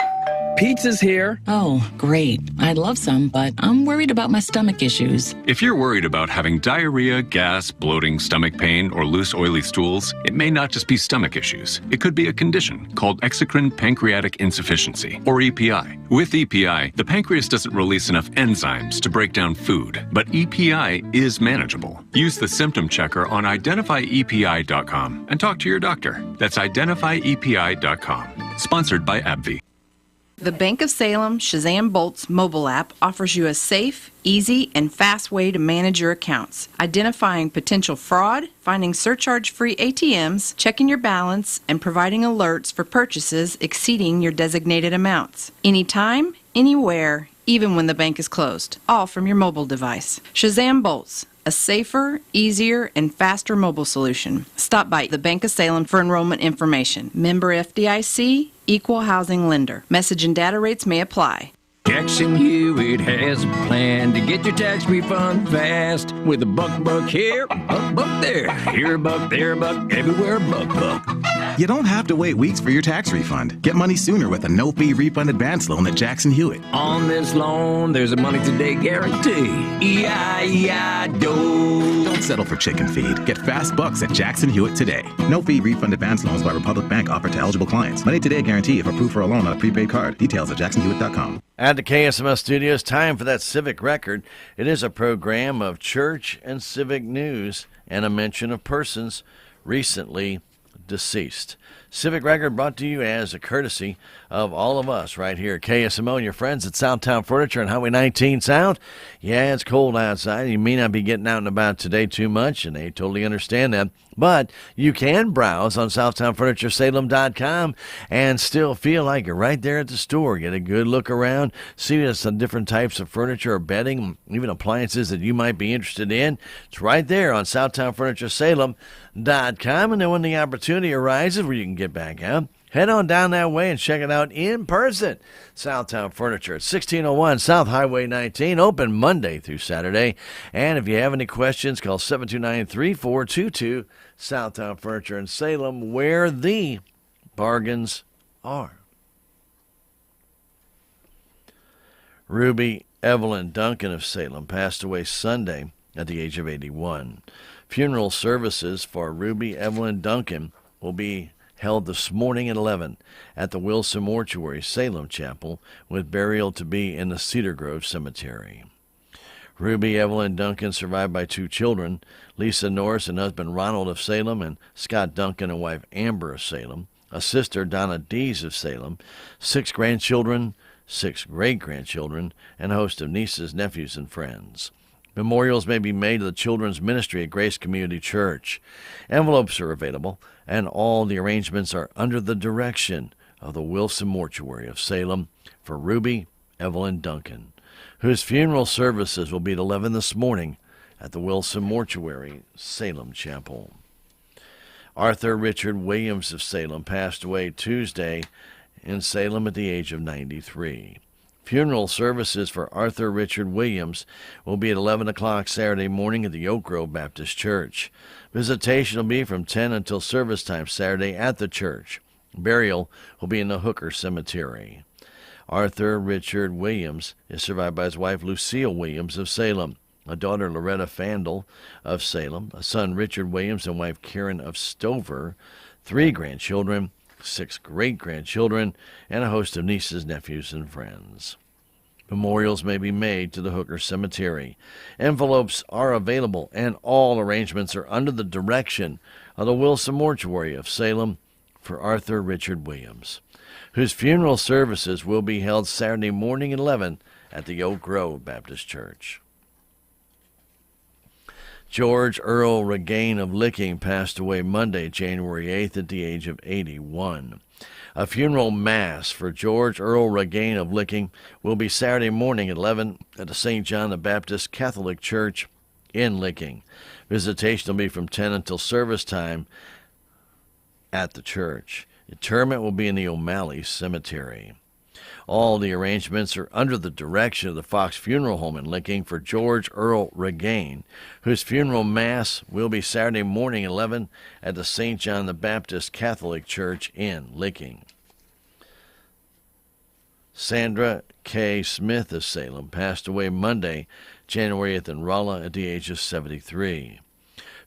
Pizza's here. Oh, great. I'd love some, but I'm worried about my stomach issues. If you're worried about having diarrhea, gas, bloating, stomach pain, or loose, oily stools, it may not just be stomach issues. It could be a condition called exocrine pancreatic insufficiency, or EPI. With EPI, the pancreas doesn't release enough enzymes to break down food, but EPI is manageable. Use the symptom checker on identifyepi.com and talk to your doctor. That's identifyepi.com. Sponsored by AbbVie. The Bank of Salem Shazam Bolts mobile app offers you a safe, easy, and fast way to manage your accounts, identifying potential fraud, finding surcharge-free ATMs, checking your balance, and providing alerts for purchases exceeding your designated amounts. Anytime, anywhere, even when the bank is closed, all from your mobile device. Shazam Bolts, a safer, easier, and faster mobile solution. Stop by the Bank of Salem for enrollment information. Member FDIC, Equal Housing Lender. Message and data rates may apply. Jackson Hewitt has a plan to get your tax refund fast with a buck here, buck there. Here a buck, there a buck, everywhere a buck. You don't have to wait weeks for your tax refund. Get money sooner with a no-fee refund advance loan at Jackson Hewitt. On this loan, there's a money today guarantee. E-I-E-I-DO. Don't settle for chicken feed. Get fast bucks at Jackson Hewitt today. No-fee refund advance loans by Republic Bank offered to eligible clients. Money today guarantee if approved for a loan on a prepaid card. Details at jacksonhewitt.com. At the KSMO studios, time for that Civic Record. It is a program of church and civic news and a mention of persons recently deceased. Civic Record brought to you as a courtesy of all of us right here at KSMO and your friends at Southtown Furniture and Highway 19 South. Yeah, it's cold outside. You may not be getting out and about today too much, and they totally understand that. But you can browse on SouthtownFurnitureSalem.com and still feel like you're right there at the store. Get a good look around, see some different types of furniture or bedding, even appliances that you might be interested in. It's right there on SouthtownFurnitureSalem.com. And then when the opportunity arises where you can get back out, head on down that way and check it out in person. Southtown Furniture at 1601 South Highway 19, open Monday through Saturday. And if you have any questions, call 729-3422, Southtown Furniture in Salem, where the bargains are. Ruby Evelyn Duncan of Salem passed away Sunday at the age of 81. Funeral services for Ruby Evelyn Duncan will be held this morning at 11 at the Wilson Mortuary, Salem Chapel, with burial to be in the Cedar Grove Cemetery. Ruby Evelyn Duncan survived by 2 children, Lisa Norris and husband Ronald of Salem, and Scott Duncan and wife Amber of Salem, a sister Donna Dees of Salem, 6 grandchildren, 6 great-grandchildren, and a host of nieces, nephews, and friends. Memorials may be made to the Children's Ministry at Grace Community Church. Envelopes are available, and all the arrangements are under the direction of the Wilson Mortuary of Salem for Ruby Evelyn Duncan, whose funeral services will be at 11 this morning at the Wilson Mortuary, Salem Chapel. Arthur Richard Williams of Salem passed away Tuesday in Salem at the age of 93. Funeral services for Arthur Richard Williams will be at 11 o'clock Saturday morning at the Oak Grove Baptist Church. Visitation will be from 10 until service time Saturday at the church. Burial will be in the Hooker Cemetery. Arthur Richard Williams is survived by his wife Lucille Williams of Salem, a daughter Loretta Fandle of Salem, a son Richard Williams and wife Karen of Stover, 3 grandchildren, 6 great-grandchildren, and a host of nieces, nephews, and friends. Memorials may be made to the Hooker Cemetery. Envelopes are available, and all arrangements are under the direction of the Wilson Mortuary of Salem for Arthur Richard Williams, whose funeral services will be held Saturday morning at 11 at the Oak Grove Baptist Church. George Earl Regain of Licking passed away Monday, January 8th at the age of 81. A funeral mass for George Earl Regain of Licking will be Saturday morning at 11 at the St. John the Baptist Catholic Church in Licking. Visitation will be from 10 until service time at the church. Interment will be in the O'Malley Cemetery. All the arrangements are under the direction of the Fox Funeral Home in Licking for George Earl Regain, whose funeral mass will be Saturday morning at 11 at the St. John the Baptist Catholic Church in Licking. Sandra K. Smith of Salem passed away Monday, January 8th in Rolla at the age of 73.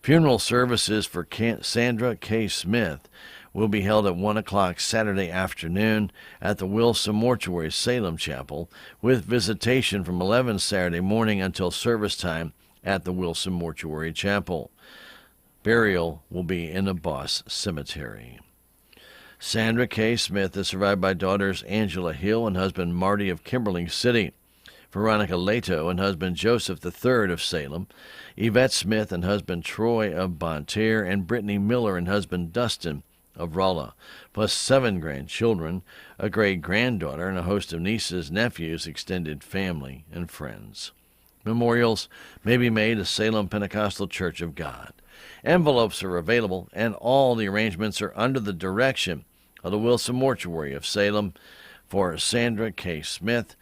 Funeral services for Sandra K. Smith will be held at 1 o'clock Saturday afternoon at the Wilson Mortuary Salem Chapel, with visitation from 11 Saturday morning until service time at the Wilson Mortuary Chapel. Burial will be in the Boss Cemetery. Sandra K. Smith is survived by daughters Angela Hill and husband Marty of Kimberling City, Veronica Leto and husband Joseph III of Salem, Yvette Smith and husband Troy of Bonne Terre, and Brittany Miller and husband Dustin of Rolla, plus 7 grandchildren, a great-granddaughter, and a host of nieces, nephews, extended family, and friends. Memorials may be made at Salem Pentecostal Church of God. Envelopes are available, and all the arrangements are under the direction of the Wilson Mortuary of Salem for Sandra K. Smith,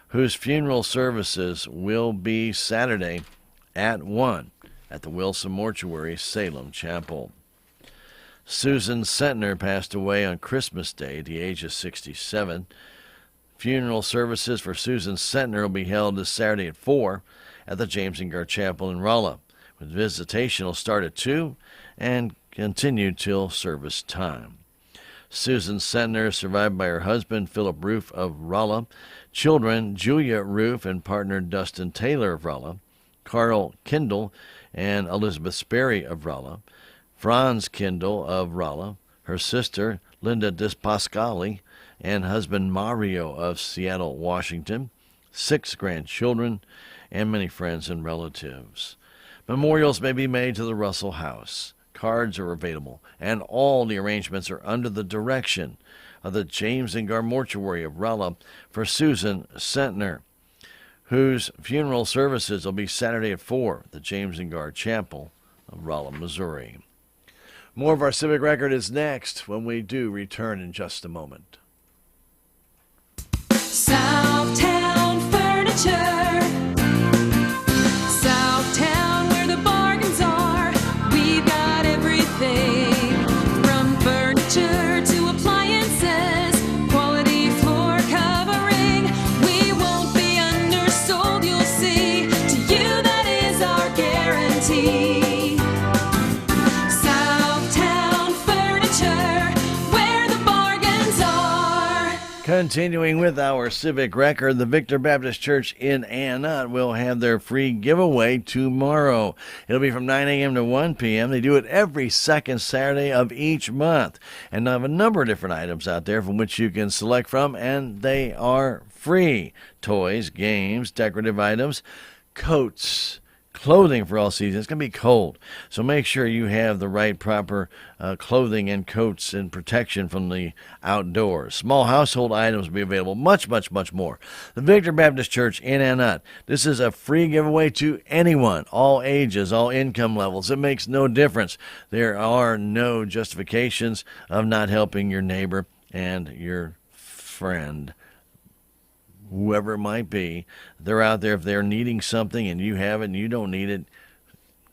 whose funeral services will be Saturday at 1 at the Wilson Mortuary Salem Chapel. Susan Sentner passed away on Christmas Day at the age of 67. Funeral services for Susan Sentner will be held this Saturday at 4 at the James and Gar Chapel in Rolla, with visitation will start at 2 and continue till service time. Susan Sentner is survived by her husband, Philip Roof of Rolla, children, Julia Roof and partner Dustin Taylor of Rolla, Carl Kindle and Elizabeth Sperry of Rolla, Franz Kindle of Rolla, her sister, Linda Dispascali, and husband Mario of Seattle, Washington, 6 grandchildren, and many friends and relatives. Memorials may be made to the Russell House. Cards are available, and all the arrangements are under the direction of the James and Gar Mortuary of Rolla for Susan Sentner, whose funeral services will be Saturday at 4 at the James and Gar Chapel of Rolla, Missouri. More of our Civic Record is next when we do return in just a moment. Southtown Furniture. Southtown, where the bargains are. We've got everything from furniture to appliances. Quality floor covering. We won't be undersold, you'll see. To you, that is our guarantee. Continuing with our Civic Record, the Victor Baptist Church in Annette will have their free giveaway tomorrow. It'll be from 9 a.m. to 1 p.m. They do it every second Saturday of each month. And they have a number of different items out there from which you can select from, and they are free. Toys, games, decorative items, coats, clothing for all seasons. It's going to be cold, so make sure you have the right proper clothing and coats and protection from the outdoors. Small household items will be available, much more. The Victor Baptist Church in Annette. This is a free giveaway to anyone, all ages, all income levels. It makes no difference. There are no justifications of not helping your neighbor and your friend, whoever it might be. They're out there. If they're needing something and you have it and you don't need it,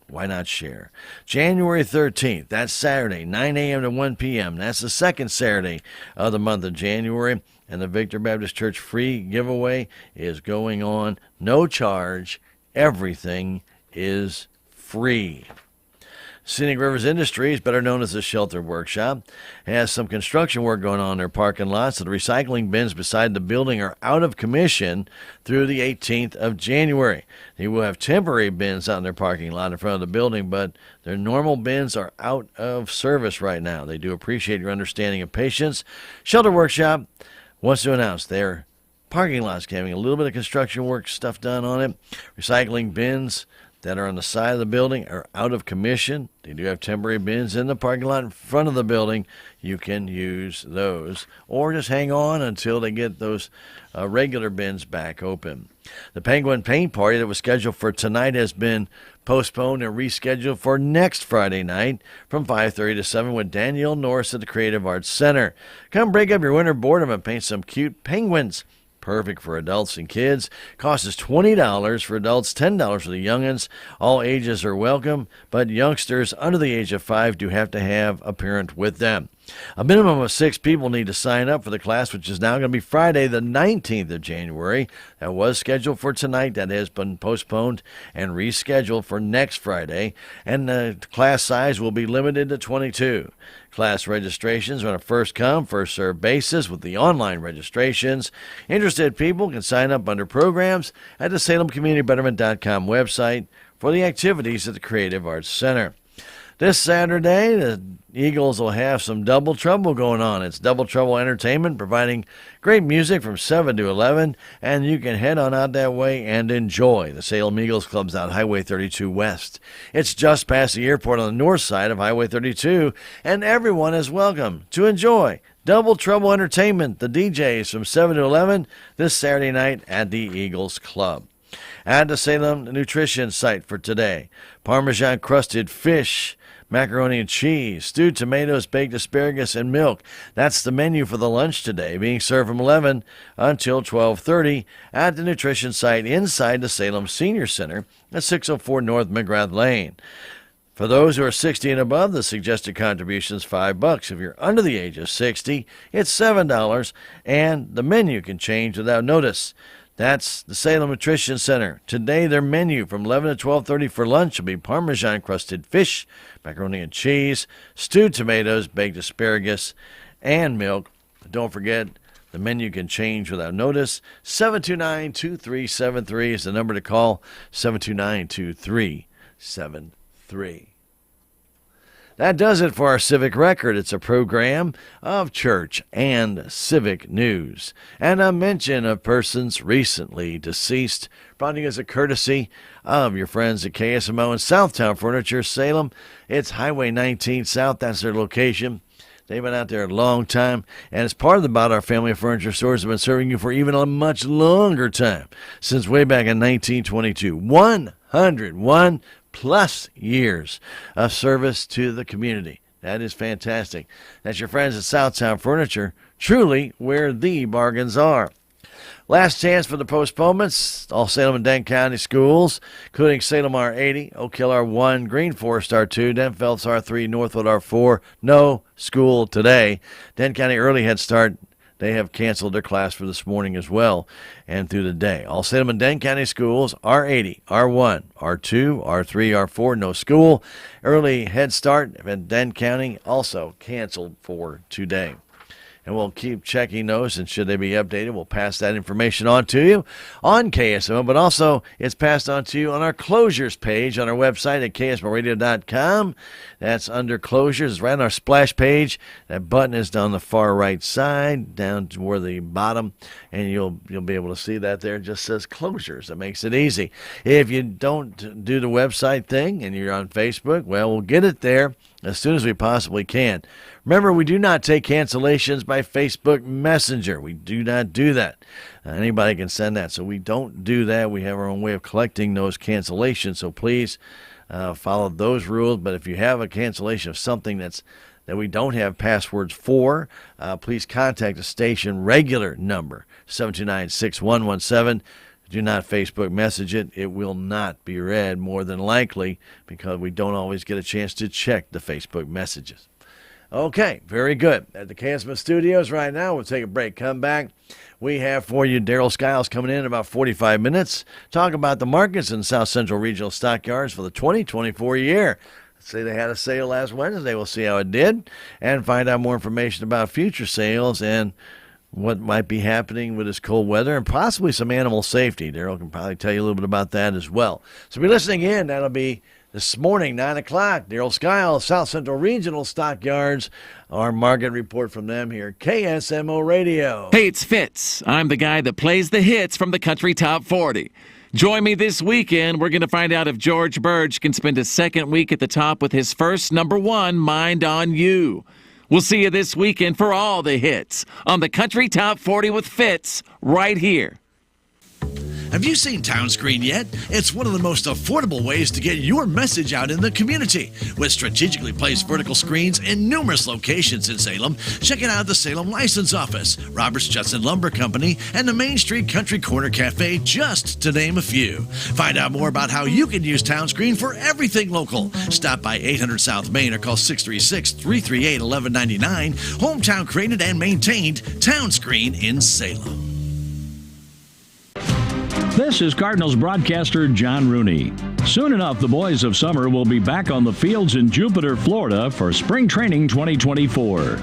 why not share? January 13th, that's Saturday, 9 a.m. to 1 p.m. That's the second Saturday of the month of January, and the Victor Baptist Church free giveaway is going on. No charge. Everything is free. Scenic Rivers Industries, better known as the Shelter Workshop, has some construction work going on in their parking lot, so the recycling bins beside the building are out of commission through the 18th of January. They will have temporary bins out in their parking lot in front of the building, but their normal bins are out of service right now. They do appreciate your understanding and patience. Shelter Workshop wants to announce their parking lot's having a little bit of construction work stuff done on it. Recycling bins, that are on the side of the building are out of commission. They do have temporary bins in the parking lot in front of the building. You can use those, or just hang on until they get those regular bins back open. The Penguin Paint Party that was scheduled for tonight has been postponed and rescheduled for next Friday night from 5:30 to 7 with Danielle Norris at the Creative Arts Center. Come break up your winter boredom and paint some cute penguins. Perfect for adults and kids. Cost is $20 for adults, $10 for the youngins. All ages are welcome, but youngsters under the age of 5 do have to have a parent with them. A minimum of 6 people need to sign up for the class, which is now going to be Friday, the 19th of January. That was scheduled for tonight. That has been postponed and rescheduled for next Friday. And the class size will be limited to 22. Class registrations are on a first-come, first-served basis with the online registrations. Interested people can sign up under programs at the SalemCommunityBetterment.com website for the activities at the Creative Arts Center. This Saturday, the Eagles will have some Double Trouble going on. It's Double Trouble Entertainment providing great music from 7 to 11, and you can head on out that way and enjoy. The Salem Eagles Club's out Highway 32 West. It's just past the airport on the north side of Highway 32, and everyone is welcome to enjoy Double Trouble Entertainment, the DJs from 7 to 11 this Saturday night at the Eagles Club. At the Salem Nutrition site for today, Parmesan crusted fish, macaroni and cheese, stewed tomatoes, baked asparagus, and milk. That's the menu for the lunch today, being served from 11 until 12:30 at the nutrition site inside the Salem Senior Center at 604 North McGrath Lane. For those who are 60 and above, the suggested contribution is $5. If you're under the age of 60, it's $7, and the menu can change without notice. That's the Salem Nutrition Center. Today, their menu from 11 to 12:30 for lunch will be Parmesan-crusted fish, macaroni and cheese, stewed tomatoes, baked asparagus, and milk. Don't forget, the menu can change without notice. 729-2373 is the number to call, 729-2373. That does it for our Civic Record. It's a program of church and civic news, and a mention of persons recently deceased, brought to you as a courtesy of your friends at KSMO and Southtown Furniture, Salem. It's Highway 19 South. That's their location. They've been out there a long time, and as part of the About Our family of furniture stores have been serving you for even a much longer time, since way back in 1922. 101 plus years of service to the community. That is fantastic. That's your friends at Southtown Furniture, truly where the bargains are. Last chance for the postponements. All Salem and Dent County schools, including Salem R80, Oak Hill R1, Green Forest R2, Dent Phelps R3, Northwood R4. No school today. Dent County Early Head Start, they have canceled their class for this morning as well and through the day. All Salem and Dent County schools, R80, R1, R2, R3, R4, no school. Early Head Start at Dent County also canceled for today. And we'll keep checking those, and should they be updated, we'll pass that information on to you on KSMO, but also it's passed on to you on our closures page on our website at ksmoradio.com. That's under closures. It's right on our splash page. That button is down the far right side, down toward the bottom, and you'll be able to see that there. It just says closures. That makes it easy. If you don't do the website thing and you're on Facebook, well, we'll get it there as soon as we possibly can. Remember, we do not take cancellations by Facebook Messenger. We do not do that. Anybody can send that, so we don't do that. We have our own way of collecting those cancellations, so please follow those rules. But if you have a cancellation of something that we don't have passwords for, please contact the station regular number, 729-6117. Do not Facebook message it. It will not be read, more than likely, because we don't always get a chance to check the Facebook messages. Okay, very good. At the KSMO studios right now, we'll take a break. Come back. We have for you Daryl Skiles coming in about 45 minutes. Talk about the markets in South Central Regional Stockyards for the 2024 year. Say they had a sale last Wednesday. We'll see how it did and find out more information about future sales and what might be happening with this cold weather and possibly some animal safety. Daryl can probably tell you a little bit about that as well. So be listening in. That'll be this morning, 9 o'clock. Daryl Skiles, South Central Regional Stockyards. Our market report from them here, KSMO Radio. Hey, it's Fitz. I'm the guy that plays the hits from the Country Top 40. Join me this weekend. We're going to find out if George Burge can spend a second week at the top with his first number one, Mind on You. We'll see you this weekend for all the hits on the Country Top 40 with Fitz right here. Have you seen Town Screen yet? It's one of the most affordable ways to get your message out in the community. With strategically placed vertical screens in numerous locations in Salem, check it out at the Salem License Office, Roberts Judson Lumber Company, and the Main Street Country Corner Cafe, just to name a few. Find out more about how you can use Town Screen for everything local. Stop by 800 South Main or call 636-338-1199. Hometown created and maintained Town Screen in Salem. This is Cardinals broadcaster John Rooney. Soon enough, the boys of summer will be back on the fields in Jupiter, Florida for Spring Training 2024.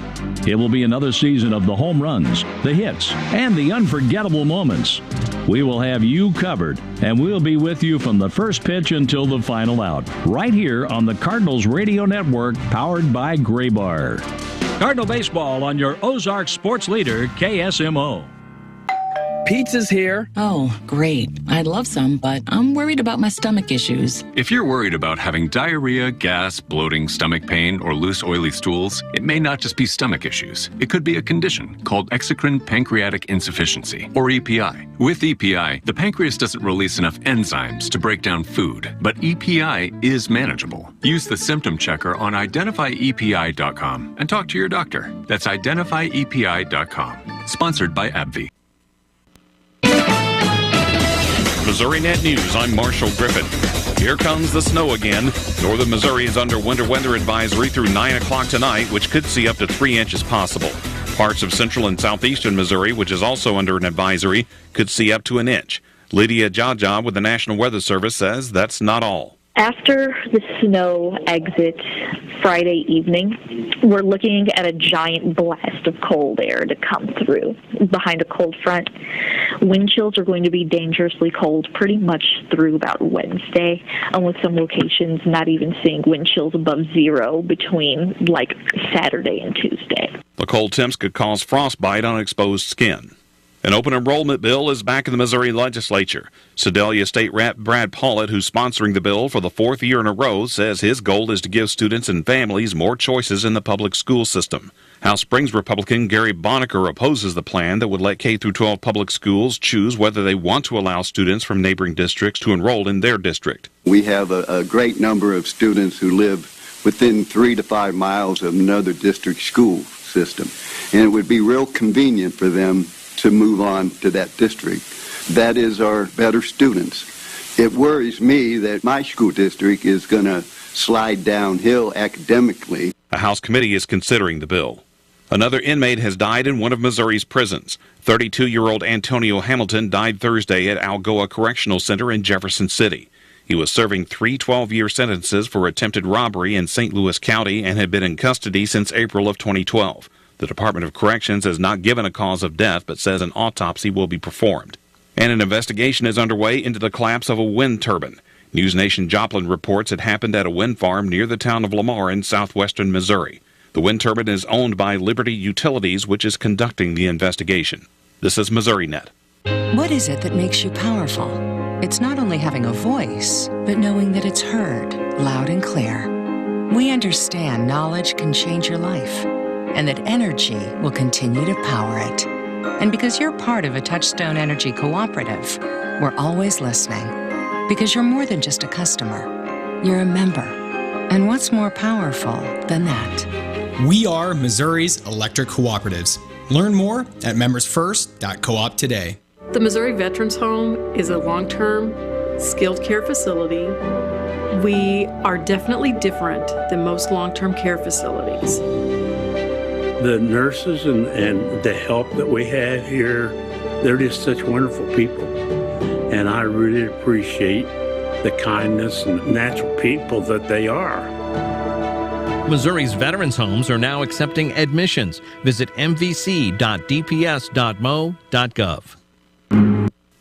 It will be another season of the home runs, the hits, and the unforgettable moments. We will have you covered, and we'll be with you from the first pitch until the final out, right here on the Cardinals Radio Network, powered by Graybar. Cardinal Baseball on your Ozark sports leader, KSMO. Pizza's here. Oh, great. I'd love some, but I'm worried about my stomach issues. If you're worried about having diarrhea, gas, bloating, stomach pain, or loose, oily stools, it may not just be stomach issues. It could be a condition called exocrine pancreatic insufficiency, or EPI. With EPI, the pancreas doesn't release enough enzymes to break down food, but EPI is manageable. Use the symptom checker on identifyepi.com and talk to your doctor. That's identifyepi.com. Sponsored by AbbVie. Missouri Net News, I'm Marshall Griffin. Here comes the snow again. Northern Missouri is under winter weather advisory through 9 o'clock tonight, which could see up to 3 inches possible. Parts of central and southeastern Missouri, which is also under an advisory, could see up to an inch. Lydia Jaja with the National Weather Service says that's not all. After the snow exits Friday evening, we're looking at a giant blast of cold air to come through behind a cold front. Wind chills are going to be dangerously cold pretty much through about Wednesday, and with some locations not even seeing wind chills above zero between like Saturday and Tuesday. The cold temps could cause frostbite on exposed skin. An open enrollment bill is back in the Missouri legislature. Sedalia State Rep Brad Paulett, who's sponsoring the bill for the fourth year in a row, says his goal is to give students and families more choices in the public school system. House Springs Republican Gary Bonacker opposes the plan that would let K-12 public schools choose whether they want to allow students from neighboring districts to enroll in their district. We have a great number of students who live within 3 to 5 miles of another district school system, and it would be real convenient for them to move on to that district. That is our better students. It worries me that my school district is going to slide downhill academically. A House committee is considering the bill. Another inmate has died in one of Missouri's prisons. 32-year-old Antonio Hamilton died Thursday at Algoa Correctional Center in Jefferson City. He was serving 3 12-year sentences for attempted robbery in St. Louis County and had been in custody since April of 2012. The Department of Corrections has not given a cause of death, but says an autopsy will be performed. And an investigation is underway into the collapse of a wind turbine. News Nation Joplin reports it happened at a wind farm near the town of Lamar in southwestern Missouri. The wind turbine is owned by Liberty Utilities, which is conducting the investigation. This is Missouri Net. What is it that makes you powerful? It's not only having a voice, but knowing that it's heard, loud and clear. We understand knowledge can change your life, and that energy will continue to power it. And because you're part of a Touchstone Energy Cooperative, we're always listening. Because you're more than just a customer, you're a member. And what's more powerful than that? We are Missouri's electric cooperatives. Learn more at membersfirst.coop today. The Missouri Veterans Home is a long-term, skilled care facility. We are definitely different than most long-term care facilities. The nurses and the help that we have here, they're just such wonderful people. And I really appreciate the kindness and natural people that they are. Missouri's veterans homes are now accepting admissions. Visit mvc.dps.mo.gov.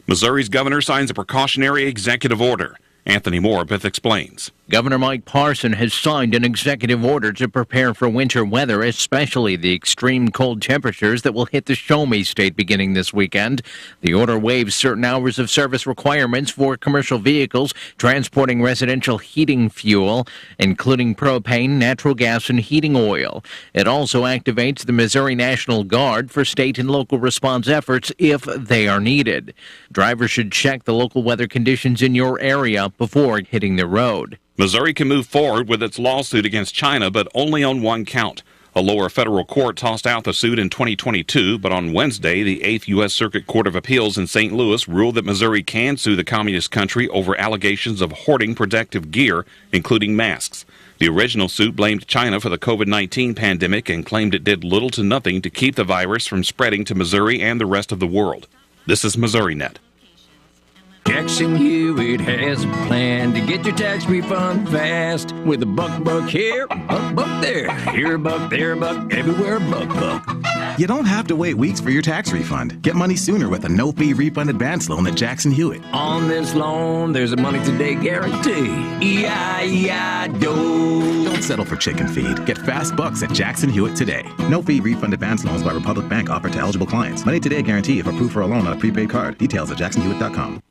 Missouri's governor signs a precautionary executive order. Anthony Morpeth explains. Governor Mike Parson has signed an executive order to prepare for winter weather, especially the extreme cold temperatures that will hit the Show Me state beginning this weekend. The order waives certain hours of service requirements for commercial vehicles transporting residential heating fuel, including propane, natural gas, and heating oil. It also activates the Missouri National Guard for state and local response efforts if they are needed. Drivers should check the local weather conditions in your area before hitting the road. Missouri can move forward with its lawsuit against China, but only on one count. A lower federal court tossed out the suit in 2022, but on Wednesday, the 8th U.S. Circuit Court of Appeals in St. Louis ruled that Missouri can sue the communist country over allegations of hoarding protective gear, including masks. The original suit blamed China for the COVID-19 pandemic and claimed it did little to nothing to keep the virus from spreading to Missouri and the rest of the world. This is MissouriNet. Jackson Hewitt has a plan to get your tax refund fast with a buck here, buck there. Here a buck, there a buck, everywhere a buck. You don't have to wait weeks for your tax refund. Get money sooner with a no-fee refund advance loan at Jackson Hewitt. On this loan, there's a money today guarantee. E-I-E-I-Do. Don't settle for chicken feed. Get fast bucks at Jackson Hewitt today. No-fee refund advance loans by Republic Bank offered to eligible clients. Money today guarantee if approved for a loan on a prepaid card. Details at jacksonhewitt.com.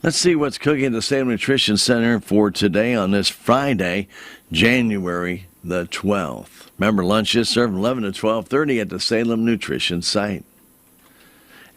Let's see what's cooking at the Salem Nutrition Center for today on this Friday, January the 12th. Remember, lunch is served from 11 to 12:30 at the Salem Nutrition site.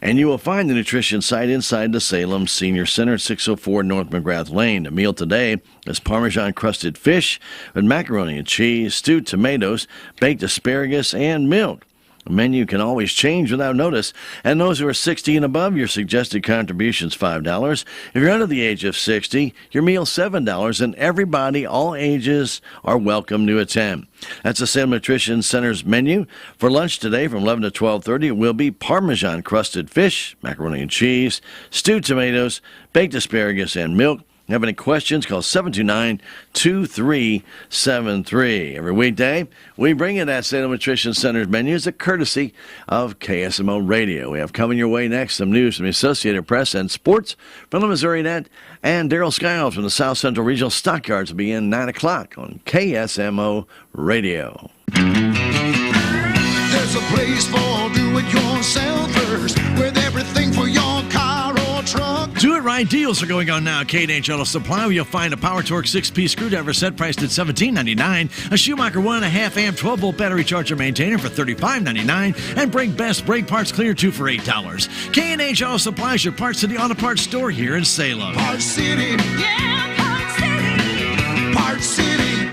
And you will find the nutrition site inside the Salem Senior Center, 604 North McGrath Lane. The meal today is Parmesan-crusted fish with macaroni and cheese, stewed tomatoes, baked asparagus, and milk. The menu can always change without notice, and those who are 60 and above, your suggested contribution's $5. If you're under the age of 60, your meal's $7, and everybody, all ages, are welcome to attend. That's the Salem Nutrition Center's menu. For lunch today from 11 to 12:30, it will be Parmesan-crusted fish, macaroni and cheese, stewed tomatoes, baked asparagus, and milk. Have any questions, call 729-2373. Every weekday, we bring you that Salem Nutrition Center's menu as a courtesy of KSMO Radio. We have coming your way next some news from the Associated Press and sports from the MissouriNet, and Daryl Skiles from the South Central Regional Stockyards will be in 9 o'clock on KSMO Radio. There's a place for do-it-yourselfers with everything for your car or truck. Do It Right deals are going on now at K&H Auto Supply, where you'll find a Power Torque 6-piece screwdriver set priced at $17.99, a Schumacher 1.5 amp 12-volt battery charger maintainer for $35.99, and Brake Best brake parts clear 2 for $8. K&H Auto Supply is your Parts City Auto Parts store here in Salem. Parts City. Yeah, Parts City. Parts City.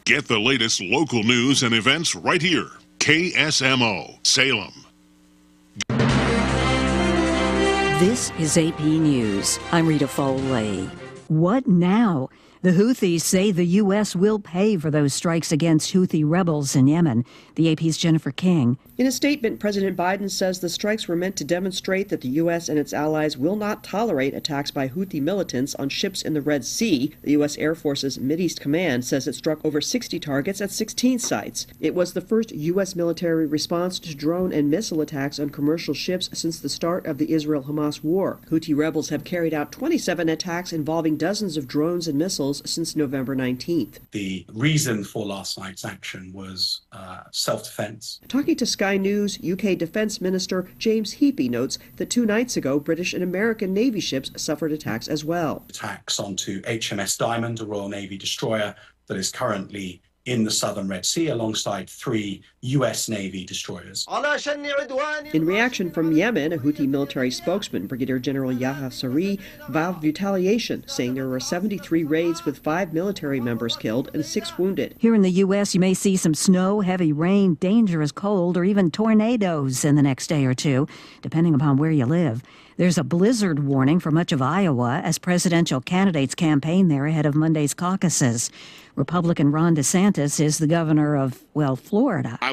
Get the latest local news and events right here. KSMO, Salem. This is AP News. I'm Rita Foley. What now? The Houthis say the U.S. will pay for those strikes against Houthi rebels in Yemen. The AP's Jennifer King. In a statement, President Biden says the strikes were meant to demonstrate that the U.S. and its allies will not tolerate attacks by Houthi militants on ships in the Red Sea. The U.S. Air Force's Mideast Command says it struck over 60 targets at 16 sites. It was the first U.S. military response to drone and missile attacks on commercial ships since the start of the Israel-Hamas war. Houthi rebels have carried out 27 attacks involving dozens of drones and missiles since November 19th. The reason for last night's action was self-defense. Talking to Sky News, UK Defense Minister James Heappey notes that 2 nights ago, British and American Navy ships suffered attacks as well. Attacks onto HMS Diamond, a Royal Navy destroyer that is currently in the southern Red Sea alongside 3 U.S. Navy destroyers. In reaction from Yemen, a Houthi military spokesman, Brigadier General Yahya Saree, vowed retaliation, saying there were 73 raids with 5 military members killed and 6 wounded. Here in the U.S., you may see some snow, heavy rain, dangerous cold, or even tornadoes in the next day or two, depending upon where you live. There's a blizzard warning for much of Iowa as presidential candidates campaign there ahead of Monday's caucuses. Republican Ron DeSantis is the governor of, Florida. I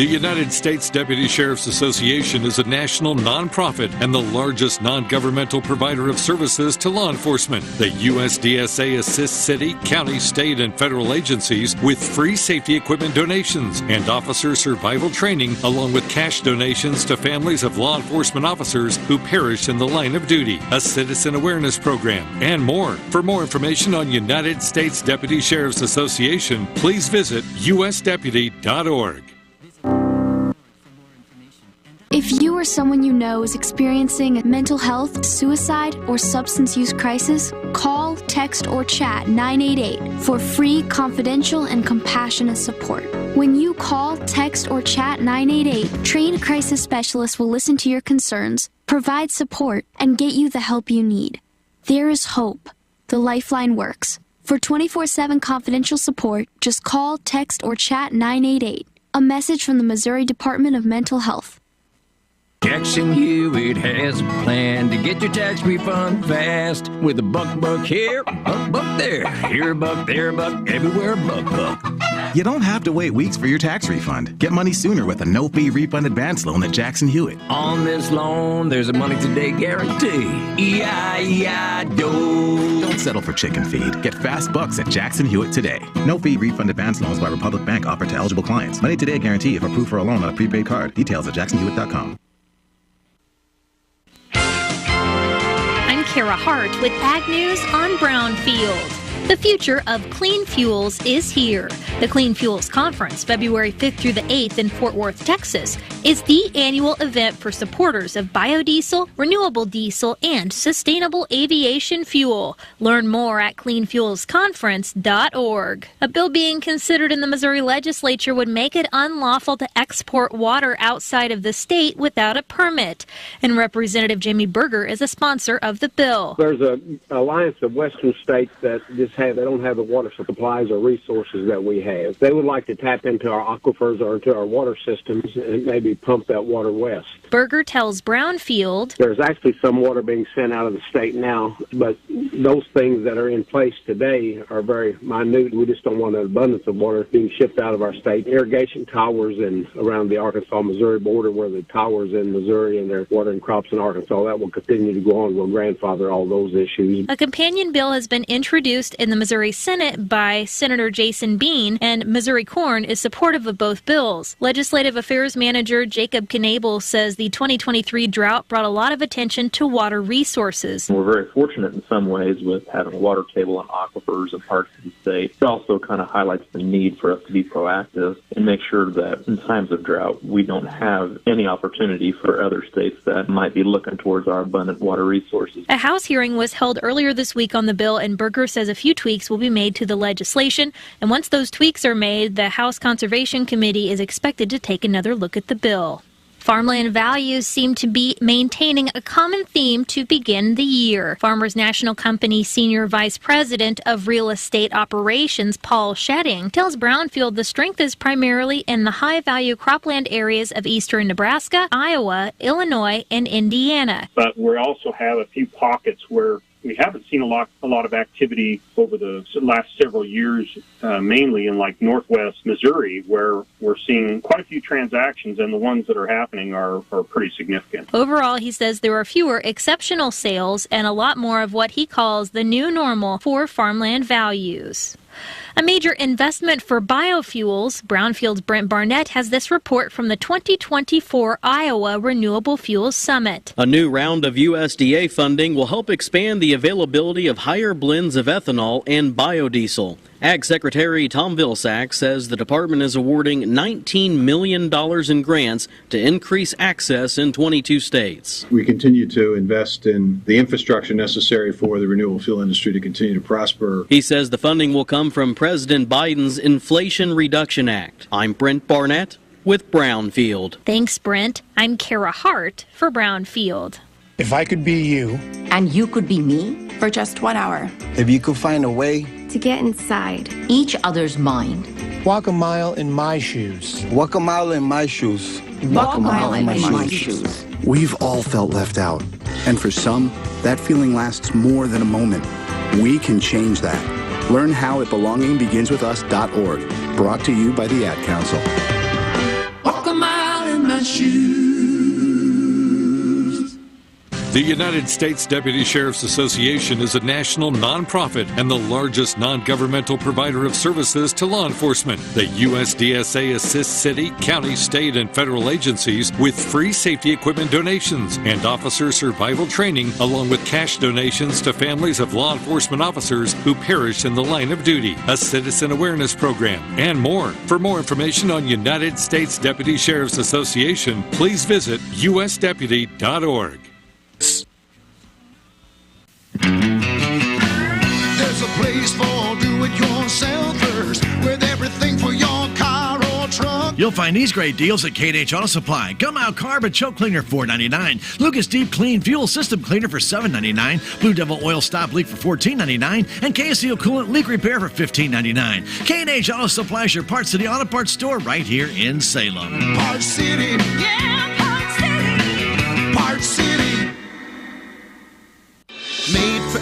The United States Deputy Sheriff's Association is a national nonprofit and the largest non-governmental provider of services to law enforcement. The USDSA assists city, county, state, and federal agencies with free safety equipment donations and officer survival training, along with cash donations to families of law enforcement officers who perish in the line of duty, a citizen awareness program, and more. For more information on United States Deputy Sheriff's Association, please visit usdeputy.org. If you or someone you know is experiencing mental health, suicide, or substance use crisis, call, text, or chat 988 for free, confidential, and compassionate support. When you call, text, or chat 988, trained crisis specialists will listen to your concerns, provide support, and get you the help you need. There is hope. The Lifeline works. For 24/7 confidential support, just call, text, or chat 988. A message from the Missouri Department of Mental Health. Jackson Hewitt has a plan to get your tax refund fast with a buck here, buck there, here a buck, there a buck, everywhere a buck. You don't have to wait weeks for your tax refund. Get money sooner with a no-fee refund advance loan at Jackson Hewitt. On this loan, there's a money today guarantee. E-I-E-I-O. Don't settle for chicken feed. Get fast bucks at Jackson Hewitt today. No-fee refund advance loans by Republic Bank offered to eligible clients. Money today guarantee if approved for a loan on a prepaid card. Details at jacksonhewitt.com. I'm Kara Hart with Ag News on Brownfield. The future of clean fuels is here. The Clean Fuels Conference, February 5th through the 8th in Fort Worth, Texas, is the annual event for supporters of biodiesel, renewable diesel, and sustainable aviation fuel. Learn more at cleanfuelsconference.org. A bill being considered in the Missouri legislature would make it unlawful to export water outside of the state without a permit. And Representative Jamie Berger is a sponsor of the bill. There's an alliance of western states that they don't have the water supplies or resources that we have. They would like to tap into our aquifers or into our water systems and maybe pump that water west. Berger tells Brownfield, there's actually some water being sent out of the state now, but those things that are in place today are very minute. We just don't want an abundance of water being shipped out of our state. Irrigation towers and around the Arkansas-Missouri border, where the towers in Missouri and they're watering crops in Arkansas, that will continue to go on. We'll grandfather all those issues. A companion bill has been introduced in the Missouri Senate by Senator Jason Bean, and Missouri Corn is supportive of both bills. Legislative Affairs Manager Jacob Knabel says the 2023 drought brought a lot of attention to water resources. We're very fortunate in some ways with having a water table and aquifers in parts of the state. It also kind of highlights the need for us to be proactive and make sure that in times of drought, we don't have any opportunity for other states that might be looking towards our abundant water resources. A House hearing was held earlier this week on the bill, and Berger says a few tweaks will be made to the legislation. And once those tweaks are made, the House Conservation Committee is expected to take another look at the bill. Farmland values seem to be maintaining a common theme to begin the year. Farmers National Company Senior Vice President of Real Estate Operations, Paul Shedding, tells Brownfield the strength is primarily in the high-value cropland areas of eastern Nebraska, Iowa, Illinois, and Indiana. But we also have a few pockets where we haven't seen a lot of activity over the last several years, mainly in like northwest Missouri, where we're seeing quite a few transactions, and the ones that are happening are pretty significant. Overall, he says there are fewer exceptional sales and a lot more of what he calls the new normal for farmland values. A major investment for biofuels. Brownfield's Brent Barnett has this report from the 2024 Iowa Renewable Fuels Summit. A new round of USDA funding will help expand the availability of higher blends of ethanol and biodiesel. Ag Secretary Tom Vilsack says the department is awarding $19 million in grants to increase access in 22 states. We continue to invest in the infrastructure necessary for the renewable fuel industry to continue to prosper. He says the funding will come from President Biden's Inflation Reduction Act. I'm Brent Barnett with Brownfield. Thanks, Brent. I'm Kara Hart for Brownfield. If I could be you, and you could be me, for just 1 hour, if you could find a way to get inside each other's mind, walk a mile in my shoes. Walk a mile in my shoes. Walk a mile in my shoes. We've all felt left out. And for some, that feeling lasts more than a moment. We can change that. Learn how at belongingbeginswithus.org. Brought to you by the Ad Council. Walk a The United States Deputy Sheriff's Association is a national nonprofit and the largest non-governmental provider of services to law enforcement. The USDSA assists city, county, state, and federal agencies with free safety equipment donations and officer survival training, along with cash donations to families of law enforcement officers who perish in the line of duty, a citizen awareness program, and more. For more information on United States Deputy Sheriff's Association, please visit usdeputy.org. There's a place for do-it-yourselfers with everything for your car or truck. You'll find these great deals at K&H Auto Supply. Gum Out Carb and Choke Cleaner $4.99. Lucas Deep Clean Fuel System Cleaner for $7.99. Blue Devil Oil Stop Leak for $14.99. And KSMO Coolant Leak Repair for $15.99. K&H Auto Supply is your Parts City Auto Parts store right here in Salem. Parts City. Yeah, Parts City. Parts City. Made for